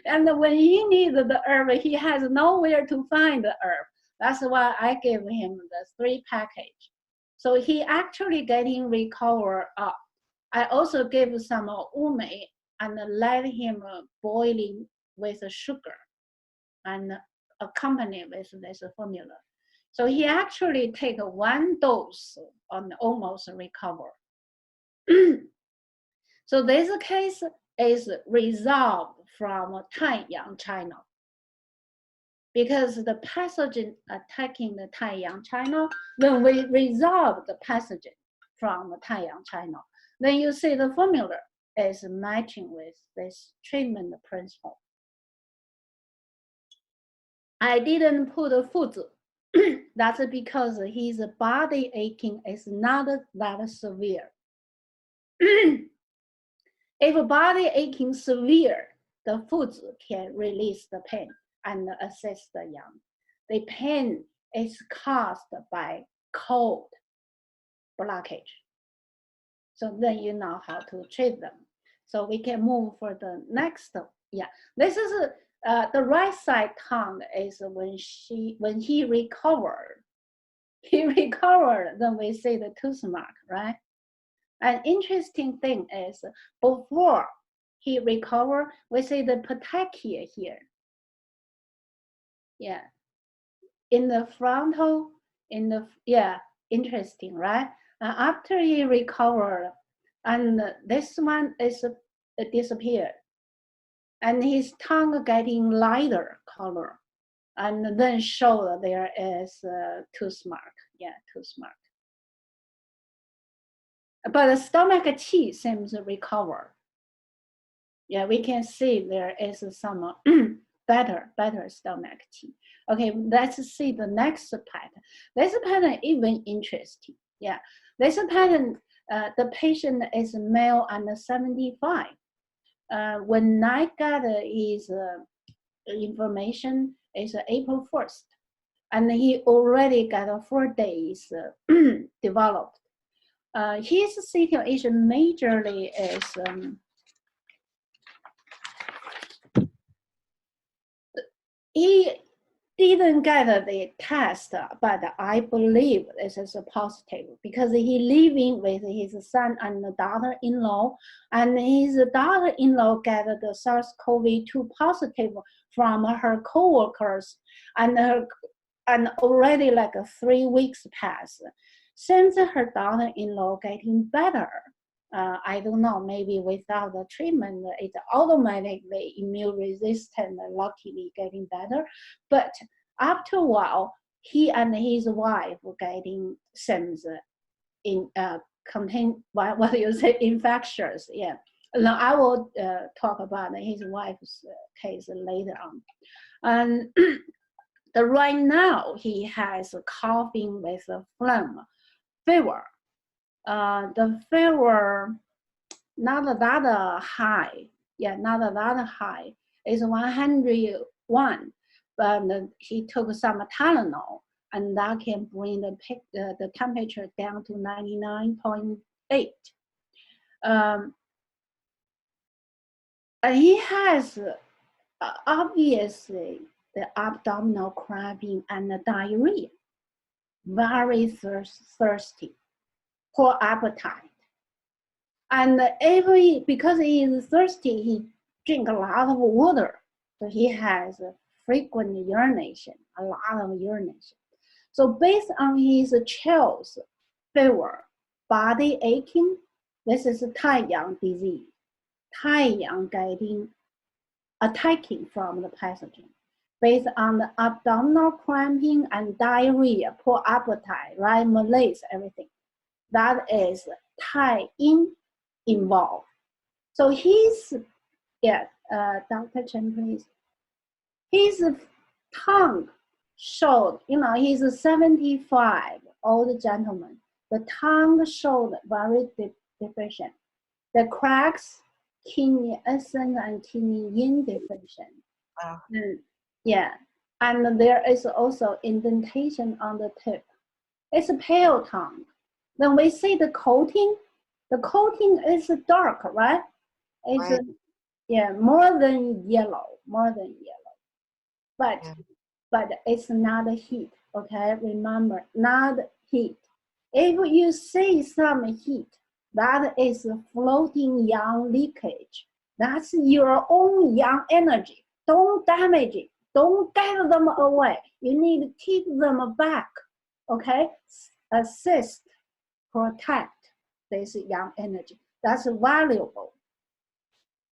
And when he needed the herb, he has nowhere to find the herb. That's why I gave him the 3 package. So he actually getting recovered up. I also gave some ume and let him boiling with sugar and accompany with this formula. So he actually take 1 dose and almost recover. So this case is resolved from Taiyang, China. Because the pathogen attacking the Taiyang, China, then we resolve the pathogen from Taiyang, China. Then you see the formula is matching with this treatment principle. I didn't put a foot. That's because his body aching is not that severe. If body aching severe, the foods can release the pain and assist the yang. The pain is caused by cold blockage. So then you know how to treat them. So we can move for the next. Yeah, this is the right side tongue is when he recovered. He recovered, then we see the tooth mark, right? An interesting thing is before he recovered, we see the petechia here. Yeah, in the frontal in the, yeah, interesting, right? After he recovered, and this one is disappeared, and his tongue getting lighter color, and then show that there is a tooth mark. Yeah, tooth mark. But the stomach qi seems to recover. Yeah, we can see there is some better stomach qi. Okay, let's see the next pattern. This pattern even interesting. Yeah, this pattern, the patient is male and 75. When I got his information, is April 1st, and he already got 4 days developed. His situation majorly is he didn't get the test, but I believe this is a positive because he living with his son and daughter-in-law, and his daughter-in-law got the SARS-CoV-2 positive from her co-workers, and already like 3 weeks passed. Since her daughter-in-law getting better, I don't know, maybe without the treatment, it's automatically immune resistant, luckily getting better. But after a while, he and his wife were getting symptoms in contain what do you say, infectious. Yeah. Now I will talk about his wife's case later on. And right now he has coughing with a phlegm, fever. The fever not that high, yeah, not that high. It's 101, but he took some Tylenol, and that can bring the temperature down to 99.8. And he has obviously the abdominal cramping and the diarrhea, very thirsty, poor appetite. And because he is thirsty, he drink a lot of water. So he has frequent urination, a lot of urination. So based on his chills, fever, body aching, this is Taiyang disease. Taiyang getting attacking from the pathogen. Based on the abdominal cramping and diarrhea, poor appetite, right, malaise, everything. That is Tai-Yin involved. So his, yeah, Dr. Cheng, please. His tongue showed, he's a 75 old gentleman. The tongue showed very deficient. The cracks, kidney essence and kidney yin deficient. Wow. Yeah, and there is also indentation on the tip. It's a pale tongue. When we see the coating is dark, right? It's Right. Yeah, more than yellow. But Yeah. but it's not heat, okay? Remember, not heat. If you see some heat, that is floating yang leakage. That's your own yang energy. Don't damage it. Don't get them away. You need to keep them back, okay? Assist, protect this yang energy. That's valuable.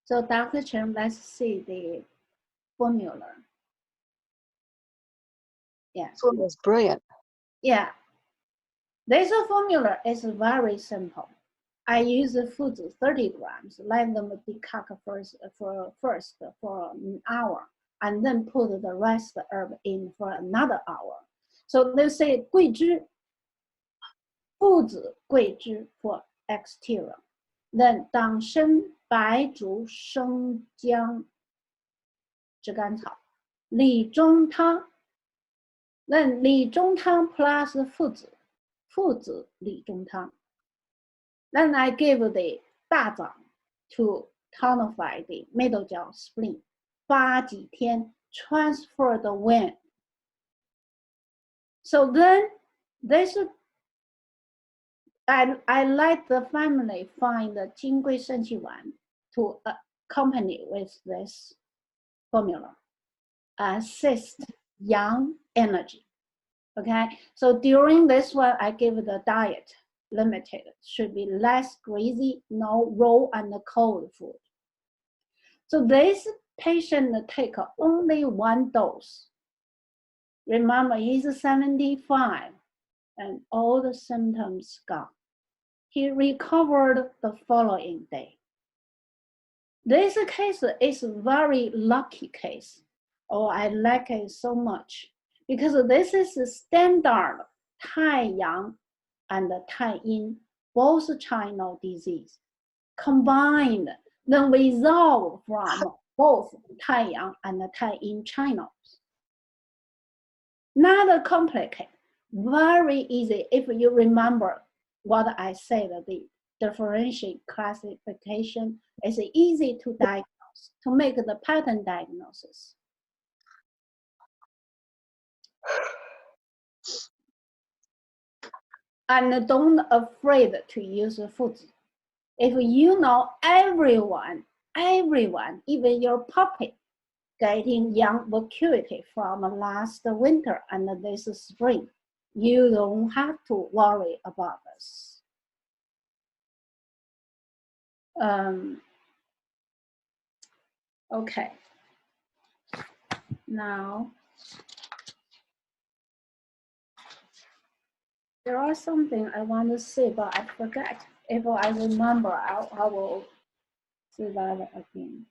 So Dr. Cheng, let's see the formula. Yeah. This one was brilliant. Yeah. This formula is very simple. I use the foods 30 grams, let them decoct first for an hour, and then put the rest herb in for another hour. So they say 桂枝, foods 桂枝 for exterior. Then 党参、白术、生姜、炙甘草、理中汤。Then 理中汤 plus foods 理中汤。Then I give the 大枣 to tonify the middle jaw spleen. 发几天 transfer the wind. So then this I let the family find the 金匮肾气丸 to accompany with this formula. Assist yang energy. Okay, so during this one, I give the diet limited, should be less greasy, no raw and cold food. So this patient take only 1 dose. Remember, he's 75 and all the symptoms gone. He recovered the following day. This case is a very lucky case. Oh, I like it so much because this is a standard Taiyang and Taiyin, both China disease, combined, then resolve from both Taiyang and Taiyin China. Not complicated, very easy if you remember what I said, the differential classification is easy to diagnose, to make the pattern diagnosis. And don't afraid to use food. If you know everyone, even your puppy, getting young vacuity from last winter and this spring, you don't have to worry about this. Okay, now there are something I want to say, but I forget. If I remember, I will say that again.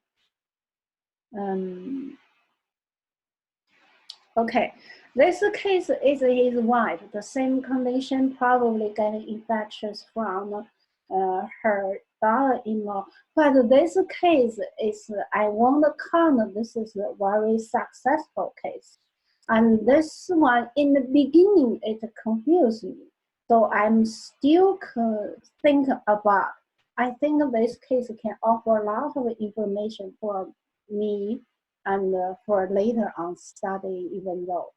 Okay, this case is his wife, the same condition, probably getting infections from her daughter-in-law. But this case is, I won't count, this is a very successful case. And this one, in the beginning, it confused me. So I'm still think about, I think this case can offer a lot of information for me and for later on study, even though.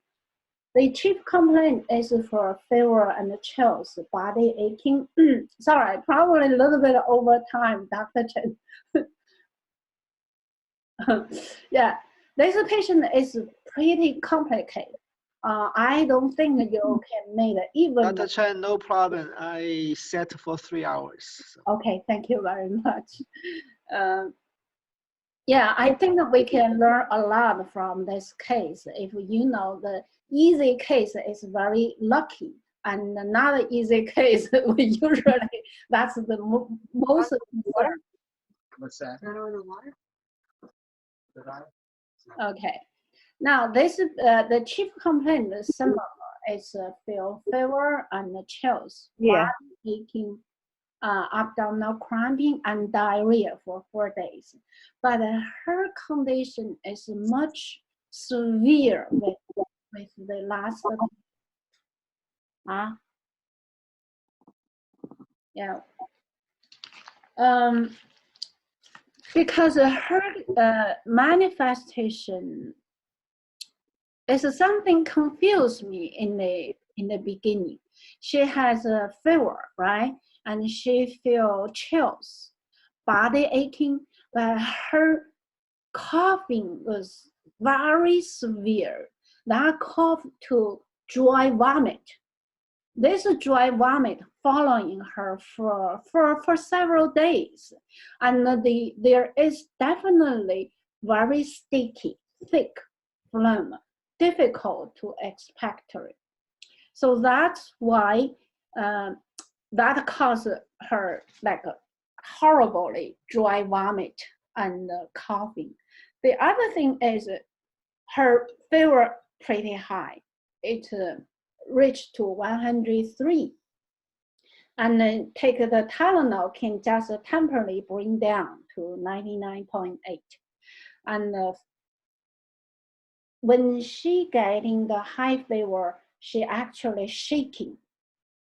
The chief complaint is for fever and chills, body aching. Sorry, probably a little bit over time, Dr. Cheng. Yeah, this patient is pretty complicated. I don't think you can make it even. Dr. Cheng, no problem. I set for 3 hours. So. Okay, thank you very much. Yeah, I think that we can learn a lot from this case. If you know the easy case is very lucky, and another easy case, we usually, that's the most important. What's that? Okay. Now, this is the chief complaint is similar. It's fever and chills, body aching, abdominal cramping, and diarrhea for 4 days. But her condition is much severe with the last. Yeah. Because her manifestation is something confused me in the beginning. She has a fever, right? And she feels chills, body aching, but her coughing was very severe. That cough to dry vomit. This dry vomit following her for several days. And there is definitely very sticky, thick phlegm, difficult to expectorate. So that's why that caused her like a horribly dry vomit and coughing. The other thing is her fever pretty high. It reached to 103. And then take the Tylenol can just temporarily bring down to 99.8. And when she getting the high fever, she actually shaking.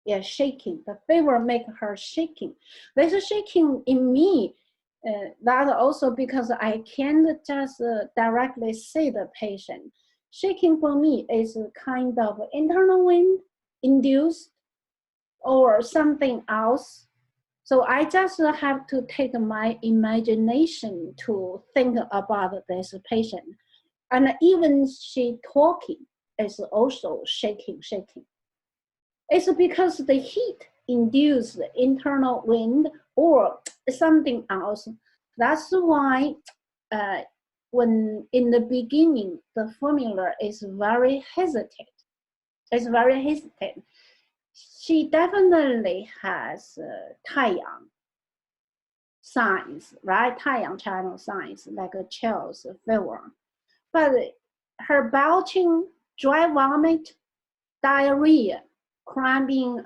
Yeah, shaking. The fever make her shaking. This shaking in me, that also because I can't just directly see the patient. Shaking for me is a kind of internal wind induced or something else. So I just have to take my imagination to think about this patient. And even she talking, is also shaking. It's because the heat induced internal wind or something else. That's why when in the beginning, the formula is very hesitant. It's very hesitant. She definitely has 太阳 signs, right? 太阳 channel signs, like a chills, fever. But her belching, dry vomit, diarrhea, cramping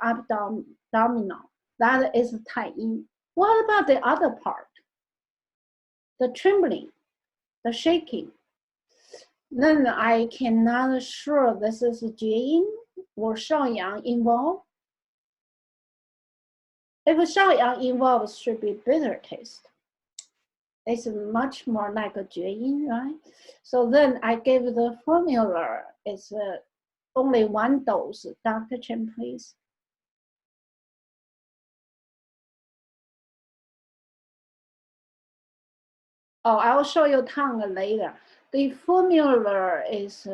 abdominal, that is 太阴. What about the other part? The trembling, the shaking. Then I cannot sure this is 厥阴 or 少阳 involved. If 少阳 involved, should be bitter taste. It's much more like a 厥阴, right? So then I gave the formula. It's only one dose. Dr. Cheng, please. Oh, I will show you tongue later. The formula is,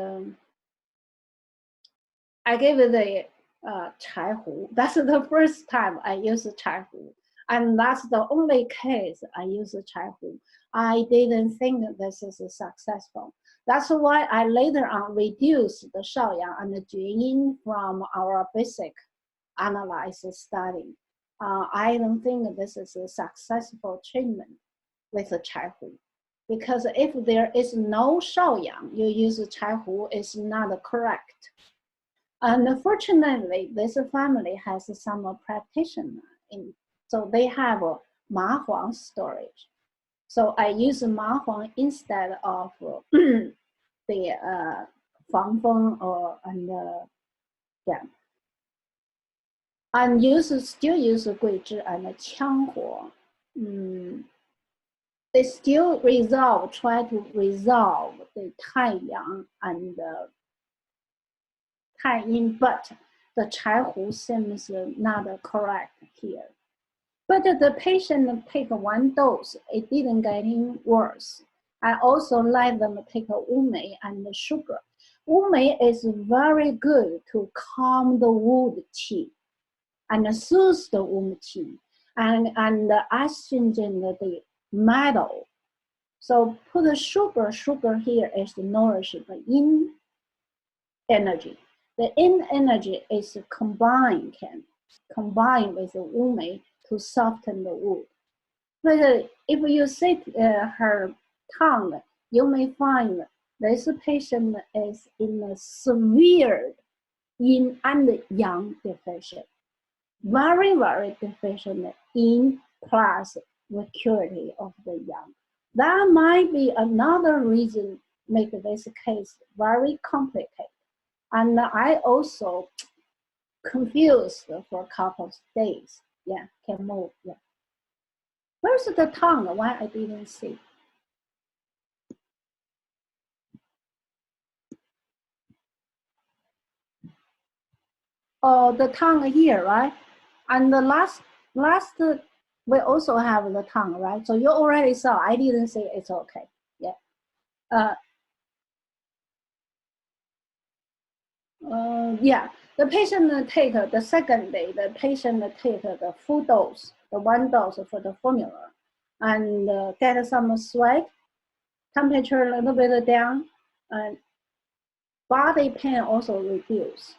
I gave it the 柴胡. That's the first time I use 柴胡. And that's the only case I use 柴胡. I didn't think this is successful. That's why I later on reduced the 少阳 and the 厥阴 from our basic analysis study. I don't think this is a successful treatment with the 柴胡. Because if there is no 少阳, you use 柴胡is not correct. Unfortunately, this family has some practitioner so they have a 麻黄 storage. So I use 麻黄 instead of the 防风 or yeah. And still use 桂枝 and 羌活. They still try to resolve the 太阳 and 太阴, but the 柴胡 seems not correct here. But the patient take one dose, it didn't get any worse. I also let them take乌梅 and sugar.乌梅is very good to calm the wound qi and soothe the wound qi and astringent the metal. So put the sugar here is nourish the yin energy. The yin energy is combined with the乌梅to soften the wound. But if you see her tongue, you may find this patient is in a severe yin and yang deficient. Very, very deficient yin plus vacuity of the yang. That might be another reason make this case very complicated. And I also confused for a couple of days. Yeah, can move. Yeah. Where's the tongue? Why I didn't see? Oh, the tongue here, right? And the last, we also have the tongue, right? So you already saw. I didn't say it's okay. Yeah. Yeah. The patient take the second day. The patient take the full dose, the one dose for the formula, and get some sweat, temperature a little bit down, and body pain also reduced.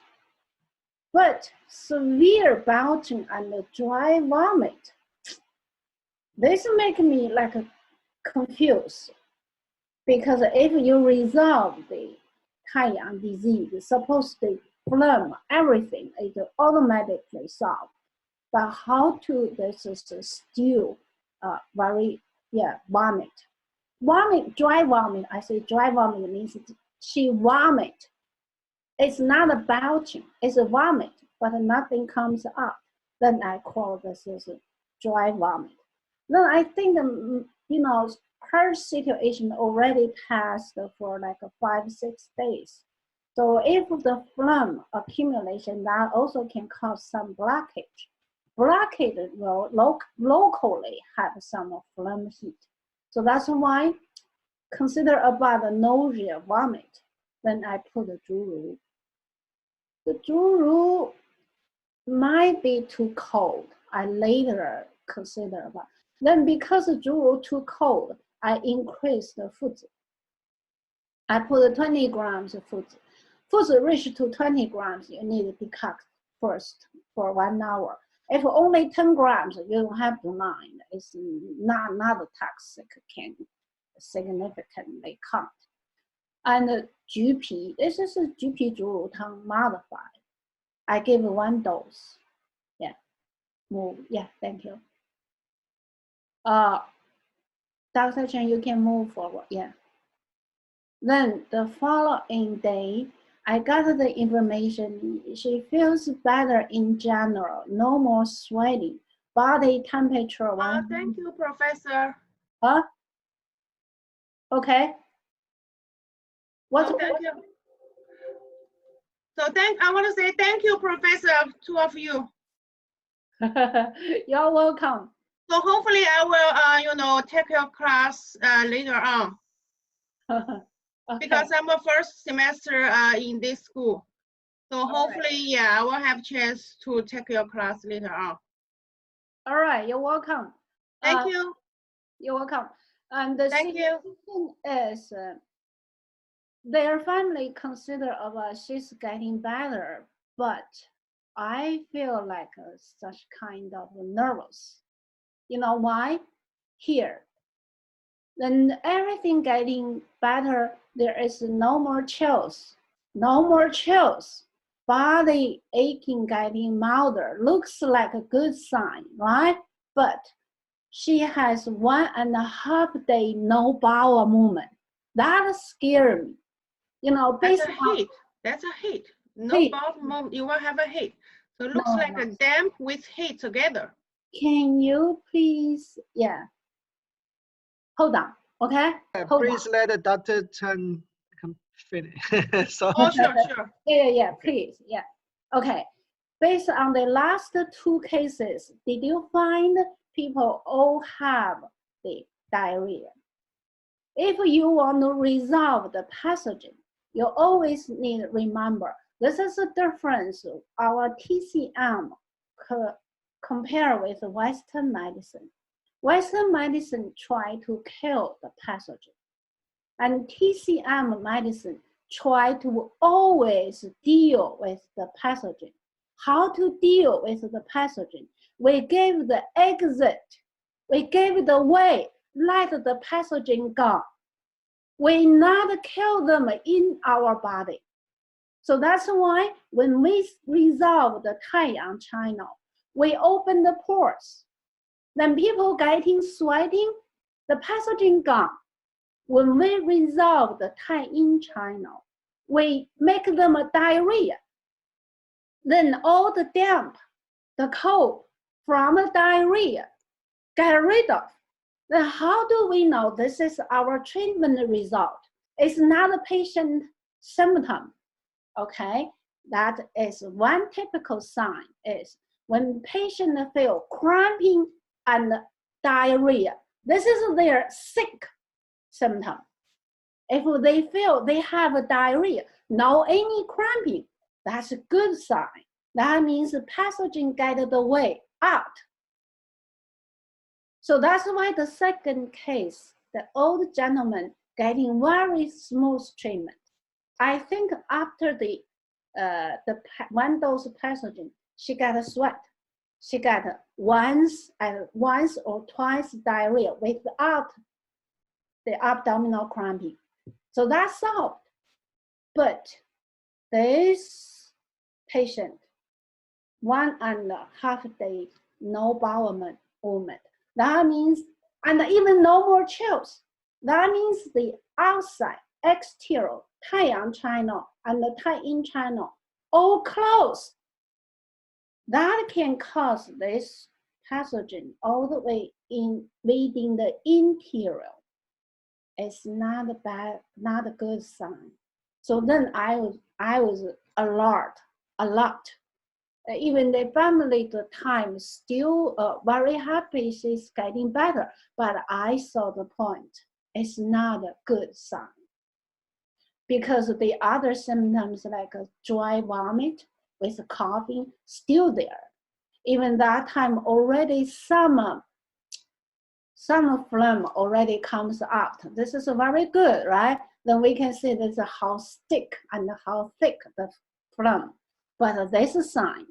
But severe belching and dry vomit, this make me like confused, because if you resolve the 太阳 disease, supposedly phlegm, everything is automatically solved. But how to, this is still very, vomit. Vomit, dry vomit, I say dry vomit means she vomit. It's not a belching, it's a vomit, but nothing comes up. Then I call this is dry vomit. Then I think, her situation already passed for like 5-6 days. So if the phlegm accumulation, that also can cause some blockage. Blockage will locally have some phlegm heat. So that's why consider about the nausea, vomit. Then I put the Zhuru. The Zhuru might be too cold. I later consider about. Then because the Zhuru too cold, I increased the food. I put 20 grams of food. Food reach to 20 grams, you need to decoct first for 1 hour. If only 10 grams, you don't have to mind. It's not toxic, can significantly count. And 橘皮, this is a 橘皮猪乳汤 modified. I give 1 dose. Yeah, move. Yeah, thank you. Dr. Cheng, you can move forward. Yeah. Then the following day, I got the information. She feels better in general. No more sweating. Body temperature. Thank you, Professor. Huh? Okay. What? Thank you. So I want to say thank you, Professor, 2 of you. You're welcome. So hopefully I will, take your class later on. Okay. Because I'm a first semester in this school. So hopefully, yeah, I will have chance to take your class later on. All right, you're welcome. Thank you. You're welcome. And the Thank you. situation is their family consider she's getting better, but I feel like such kind of nervous. You know why? Here, then everything getting better, there is no more chills. No more chills. Body aching getting milder. Looks like a good sign, right? But she has 1.5 day no bowel movement. That scared me. You know, That's a heat. That's a heat. No heat. bowel movement, you will have a heat. So it looks like a damp with heat together. Can you please, yeah. Hold on, okay? Please let Dr. Cheng finish. So, oh, sure. Yeah, please, yeah. Okay, based on the last 2 cases, did you find people all have the diarrhea? If you want to resolve the pathogen, you always need to remember, this is the difference our TCM compare with Western medicine. Western medicine try to kill the pathogen, and TCM medicine try to always deal with the pathogen. How to deal with the pathogen? We give the exit, we give the way, let the pathogen go. We not kill them in our body. So that's why when we resolve the Taiyang channel, we open the pores. Then people getting sweating, the pathogen gone. When we resolve the Taiying channel, we make them a diarrhea. Then all the damp, the cold from the diarrhea get rid of. Then how do we know this is our treatment result? It's not a patient symptom, okay? That is one typical sign is when patient feel cramping and diarrhea, this is their sick symptom. If they feel they have a diarrhea, no any cramping, that's a good sign. That means the pathogen get the way out. So that's why the second case, the old gentleman getting very smooth treatment. I think after the 1 dose of pathogen, she got a sweat. She got once or twice diarrhea without the abdominal cramping. So that's solved. But this patient, 1.5 days, no bowel movement. That means, and even no more chills. That means the outside, exterior, Taiyang channel and the Taiying channel all closed. That can cause this pathogen all the way invading the interior. It's not not a good sign. So then I was alert, a lot. Even the family at the time still very happy she's getting better, but I saw the point. It's not a good sign. because the other symptoms like a dry vomit with coughing still there. Even that time already some phlegm already comes out. This is very good, right? Then we can see this how thick and how thick the phlegm. But this sign,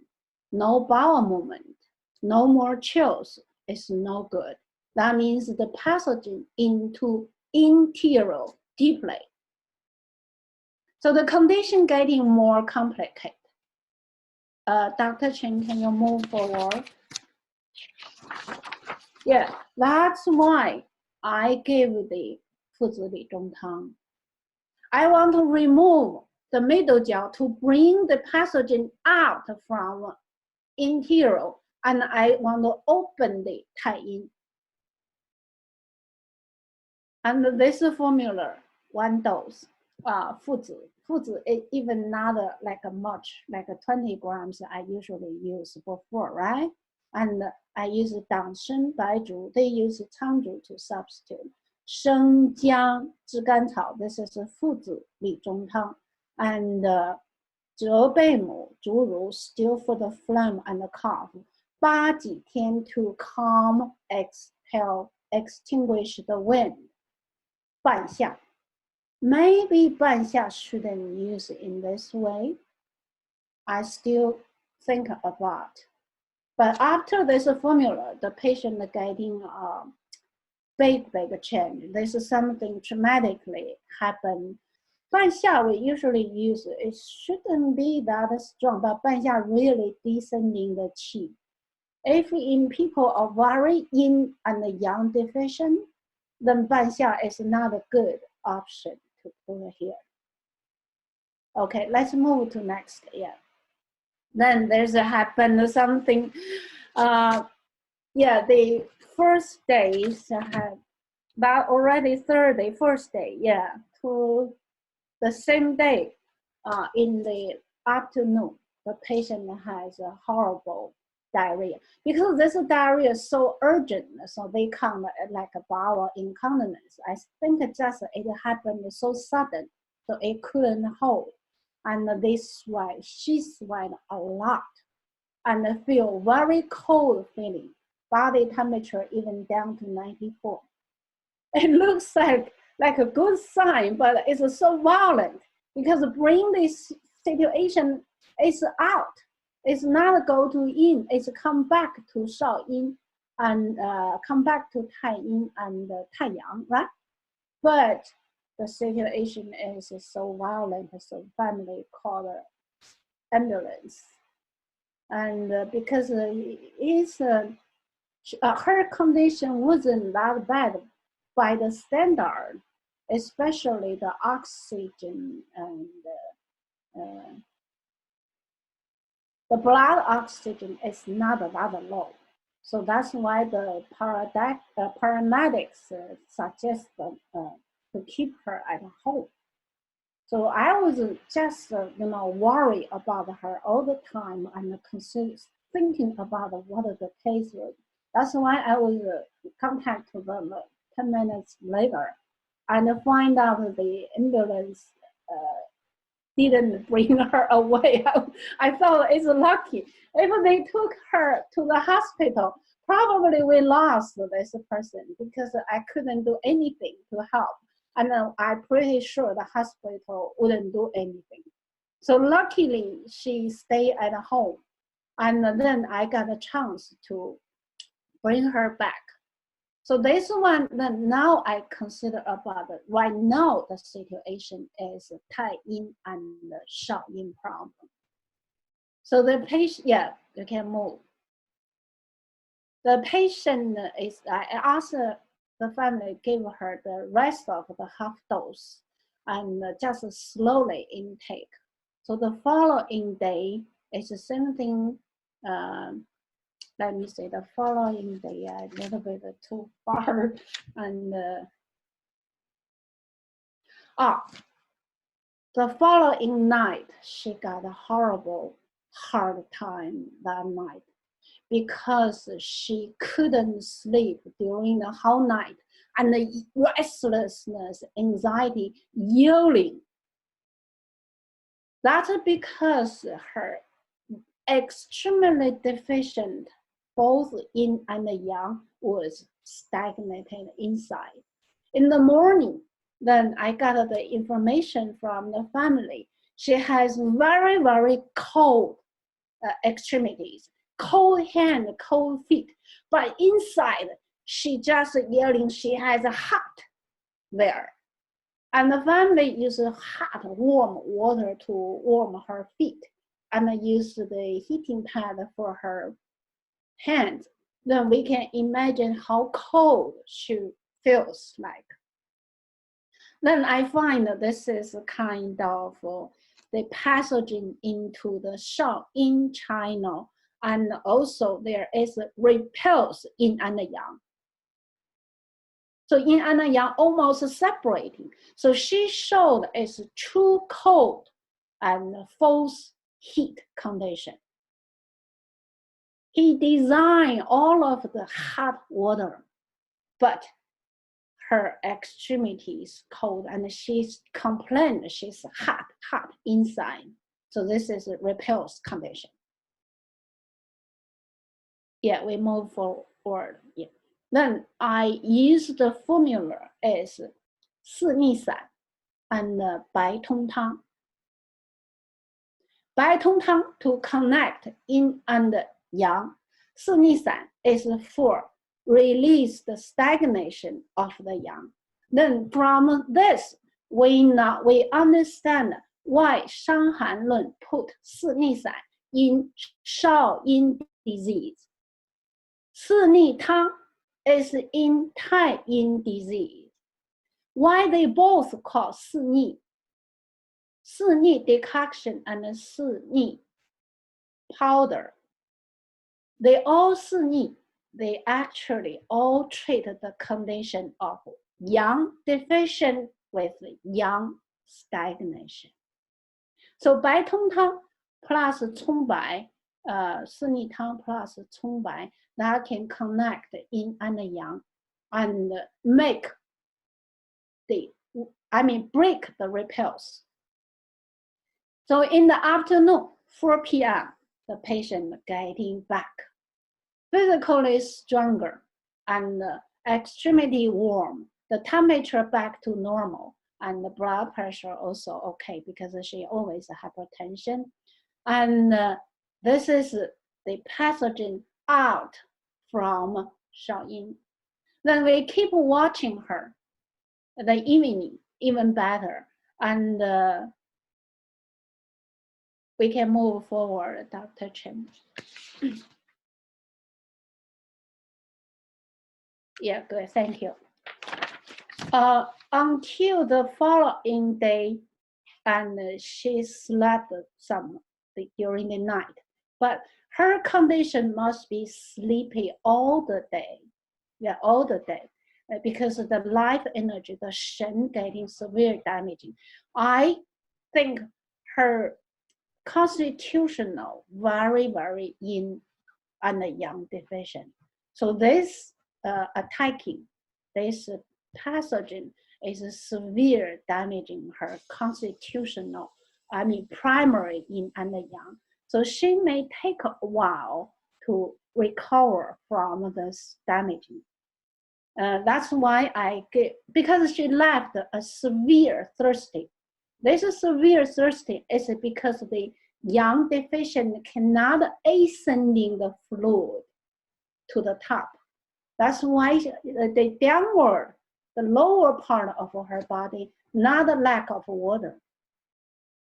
no bowel movement, no more chills, is no good. That means the pathogen into interior deeply. So the condition getting more complicated. Dr. Cheng, can you move forward? Yeah, that's why I gave the 附子理中汤. I want to remove the middle jiao to bring the pathogen out from interior, and I want to open the 太阴. And this formula, one dose, 附子 is even not like much, like 20 grams I usually use before, right? And I use 党参 Peizhu, they use 苍术 to substitute. 生姜炙甘草, this is 附子理中汤. And 折贝母竹茹 still for the phlegm and the cough. 八几天 to calm, exhale, extinguish the wind. 半夏. Maybe 半夏 shouldn't use in this way. I still think about. But after this formula, the patient getting big change. This is something dramatically happen. 半夏 we usually use, it shouldn't be that strong, but 半夏 really descending the qi. If in people are very yin and yang deficient, then 半夏 is not a good option to put here. Okay, let's move to next. Yeah. Then there's happened something. Yeah, the first days had that already first day, yeah, to the same day, in the afternoon, the patient has a horrible diarrhea. Because this diarrhea is so urgent, so they come like a bowel incontinence. I think just it happened so sudden, so it couldn't hold. And they sweat, she sweat a lot, and feel very cold feeling. Body temperature even down to 94. It looks like a good sign, but it's so violent because bring this situation is out. It's not go to yin, it's come back to shao yin and come back to tai yin and tai yang, right? But the situation is so violent, so family called ambulance. And because her condition wasn't that bad by the standard, especially the oxygen and the blood oxygen is not that low. So that's why the paramedics suggest to keep her at home. So I was just, worried about her all the time and thinking about what the case was. That's why I was contact them 10 minutes later and find out the ambulance didn't bring her away. I thought it's lucky. If they took her to the hospital, probably we lost this person because I couldn't do anything to help. And I'm pretty sure the hospital wouldn't do anything. So luckily, she stayed at home. And then I got a chance to bring her back. So this one, then now I consider about it. Right now, the situation is Tai Yin and Shao Yin problem. So the patient, yeah, you can move. The patient is, I asked the family, give her the rest of the half dose and just slowly intake. So the following day is the same thing. Let me say the following day, a little bit too far. And the following night, she got a horrible hard time that night because she couldn't sleep during the whole night, and the restlessness, anxiety, yelling That's because her extremely deficient, both yin and yang, was stagnated inside. In the morning, then I got the information from the family. She has very, very cold extremities, cold hand, cold feet, but inside she just yelling she has a hot there. And the family uses hot, warm water to warm her feet and use the heating pad for her hands. Then we can imagine how cold she feels like. Then I find that this is a kind of the pathogen into the Shaoyin channel, and also there is repels yin and yang. So yin and yang almost separating. So she showed it's too cold and false heat condition. He designed all of the hot water, but her extremities cold, and she's complained she's hot inside. So this is a repulse condition. Yeah, we move forward. Yeah. Then I use the formula as 四逆散 and 白通汤. 白通汤 to connect yin and yang. 四逆散 is for release the stagnation of the yang. Then from this, we understand why 伤寒论 put 四逆散 in Shaoyin disease. 四逆汤 is in Tai Yin disease. Why they both call 四逆? 四逆 decoction and 四逆 powder. They all 四逆. They actually all treat the condition of yang deficient with yang stagnation. So 白通汤 plus 葱白, 四逆汤 plus 葱白, that can connect yin and yang and make break the repels. So in the afternoon, 4 p.m., the patient getting back, physically stronger and extremity warm, the temperature back to normal, and the blood pressure also okay because she always hypertension. And this is the pathogen out from Shaoyin. Then we keep watching her the evening, even better. And we can move forward, Dr. Cheng. Yeah, good, thank you. Until the following day, and she slept some during the night, but her condition must be sleepy all the day. Yeah, all the day, because of the life energy, the Shen getting severe damaging. I think her constitutional very, very yin and yang deficient. So this attacking, this pathogen is severe damaging her constitutional, primary yin and yang. So she may take a while to recover from this damaging. That's why because she left a severe thirsty. This severe thirsty is because the yang deficient cannot ascending the fluid to the top. That's why the downward, the lower part of her body, not a lack of water,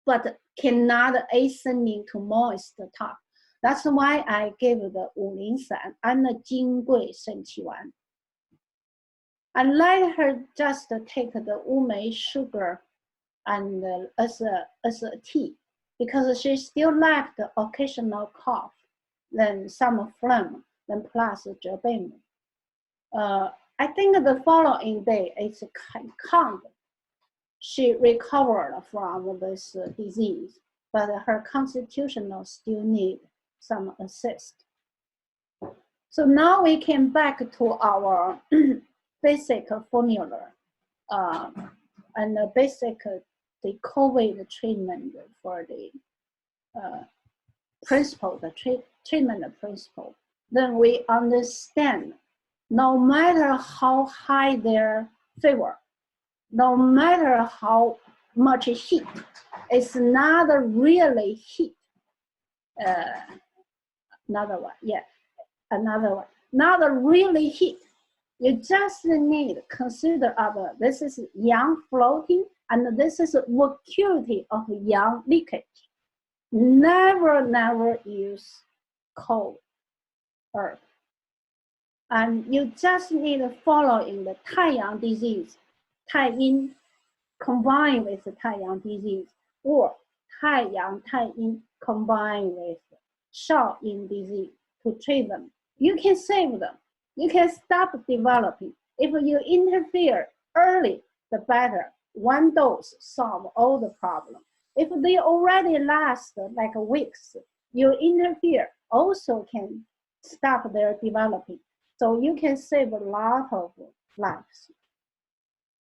but cannot ascending to moist the top. That's why I gave the 五苓散 and the 金匮肾气丸. And let her just take the umei sugar and as a tea, because she still left the occasional cough, then some phlegm, then plus jebeng. I think the following day is calm. She recovered from this disease, but her constitutional still need some assist. So now we came back to our basic formula and the basic the COVID treatment for the principle, the treatment principle, then we understand no matter how high their fever, no matter how much heat, it's not really heat. Another one, not really heat. You just need to consider this is yang floating and this is vacuity of yang leakage. Never use cold herb. And you just need to follow in the Taiyang disease, Tai-Yin combined with the Taiyang disease, or Taiyang, Tai-Yin combined with Shao-Yin disease to treat them. You can save them. You can stop developing. If you interfere early, the better. One dose solve all the problem. If they already last like weeks, you interfere also can stop their developing. So you can save a lot of lives.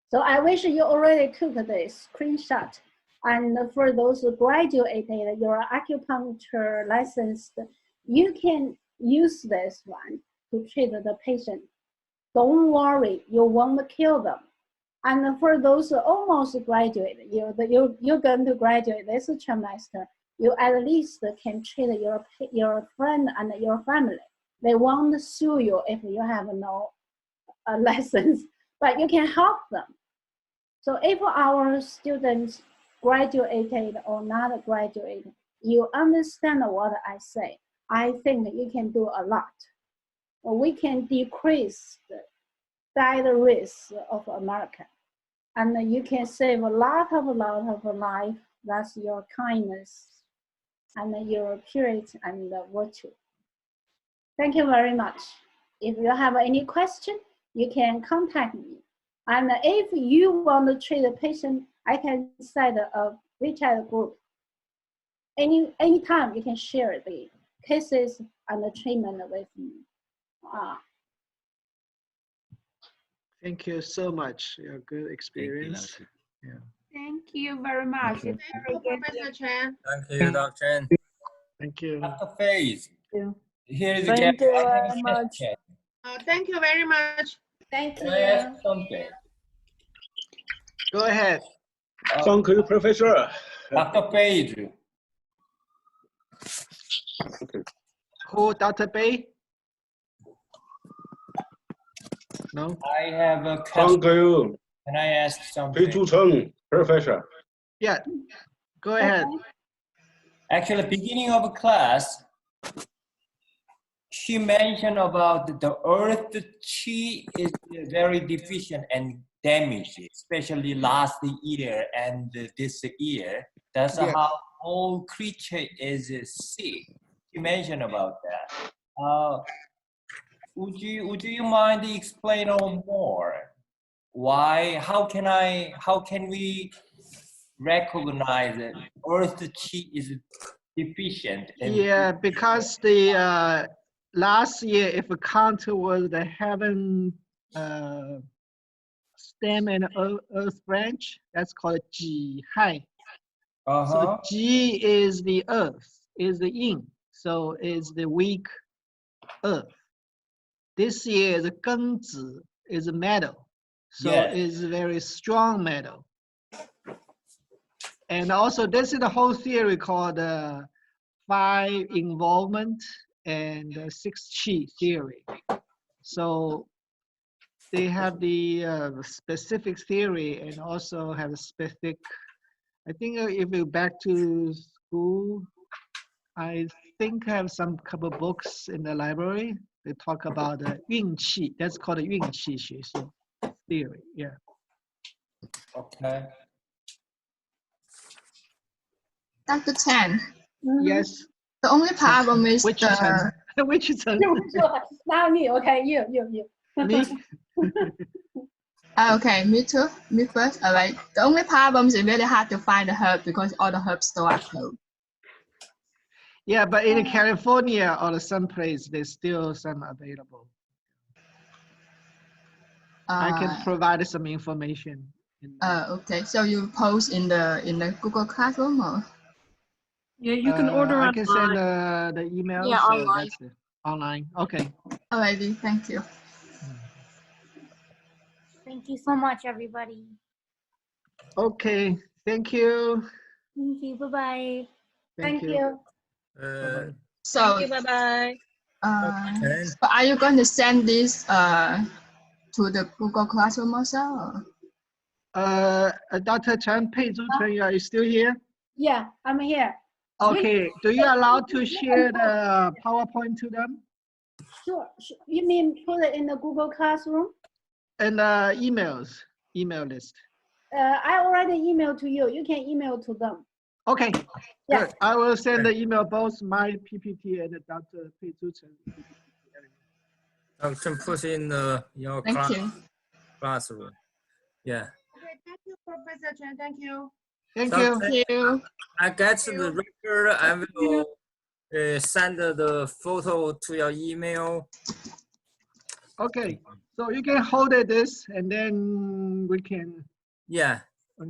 So I wish you already took the screenshot. And for those who graduated, your acupuncture licensed, you can use this one to treat the patient. Don't worry, you won't kill them. And for those who almost graduated, you're going to graduate this trimester, you at least can treat your friend and your family. They won't sue you if you have no license, but you can help them. So if our students graduated or not graduated, you understand what I say. I think you can do a lot. We can decrease the death risk of America. And you can save a lot of life. That's your kindness and your purity and virtue. Thank you very much. If you have any question, you can contact me. And if you want to treat a patient, I can set a WeChat group. Anytime you can share the cases and the treatment with me. Thank you so much. Yeah, good experience. Yeah. Thank you very much. Thank Thank you, Professor Cheng. Thank you, Dr. Chen. Thank you. Dr. Peizhu. you. Here is Thank again. you I have very a much. question. Thank you very much. Thank Can I ask something? Go ahead. Thank you, Professor. Dr. Peizhu. Who, Dr. Bay? No? I have a Thank question. you, Can I ask something? Peizhu Cheng, Professor. Yeah. Go ahead. Actually, beginning of class, she mentioned about the earth chi is very deficient and damaged, especially last year and this year. That's Yes. how all creature is sick. She mentioned about that. Would you mind to explain more? Why? How can we recognize that earth chi is deficient? Yeah, because the last year, if a count was the heaven stem and earth branch, that's called Ji Hai. So Ji is the earth, is the yin, so is the weak earth. This year, the Gengzi is a metal, so it's a very strong metal. And also, this is the whole theory called 5 involvement and 6 chi theory. So they have the specific theory and also have a specific, I think if you're back to school, I think I have some couple books in the library. They talk about the yun qi. That's called the yun qi so theory. Yeah. Okay. Dr. Chen, Yes. the only problem is Which the Chen? Which Chen? Not me, okay, you. Me? okay, me too. Me first. All right. The only problem is really hard to find the herb because all the herb stores are closed. Yeah, but in California or some place, there's still some available. I can provide some information. Okay. So you post in the Google Classroom or? Yeah, you can order I online. can send the email. Yeah, so online. That's it. Online. Okay. Alrighty. Thank you. Thank you so much, everybody. Okay. Thank you. Thank you. Bye-bye. Thank you. Bye-bye. So, Bye bye. Chen. so are you going to send this to the Google Classroom also? Or? Dr. Chen, Peizhu Chen, are you still here? Yeah, I'm here. Okay. Do you allow to share the PowerPoint to them? Sure. You mean put it in the Google Classroom? And email list. I already emailed to you. You can email to them. Okay. Yeah. Good. I will send the email both my PPT and Dr. Peizhu Chen. Dr. put in your Thank you. classroom. Yeah. Okay, thank you, Professor Chen. Thank you. Thank So, you. Thank you. I get the record. I will send the photo to your email. Okay. So you can hold it this and then we can Yeah.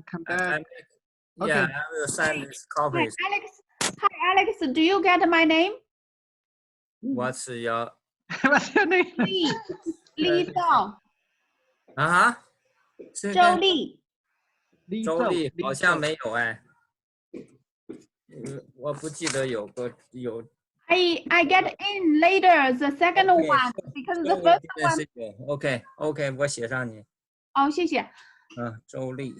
come I back. yeah, Okay. I will send this Hi, copies. Alex. Hi, Alex. Do you get my name? What's your What's your name? 李赵，周丽。周丽好像没有哎，我不记得有。I get in later the second one because the first one. OK， 我写上你。哦，谢谢。周丽。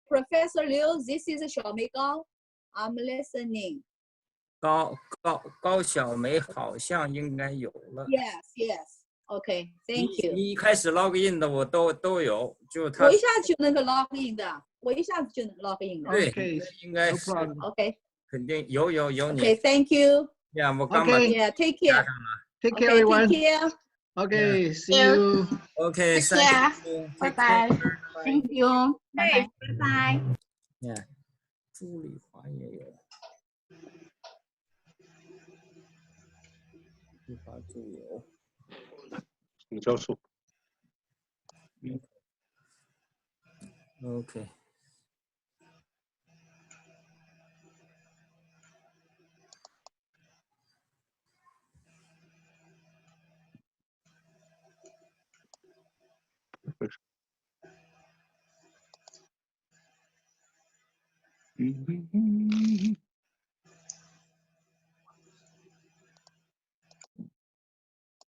Professor Liu, this is 小梅高。I'm listening. 高小梅好像应该有了。Yes. OK, thank you. 你一开始 log in 的我都有，就他。我一下就能够 log in 的，我一下子就能 log in 的。对，应该是。OK. 肯定有你。OK, thank you. Yeah， 我刚把。Yeah, take care. Take care, everyone. Take care. Okay, see you. Okay, thank you. Bye bye. Thank you. Bye bye. Yeah， 朱丽华也有。丽华助有。请教授。OK。嗯。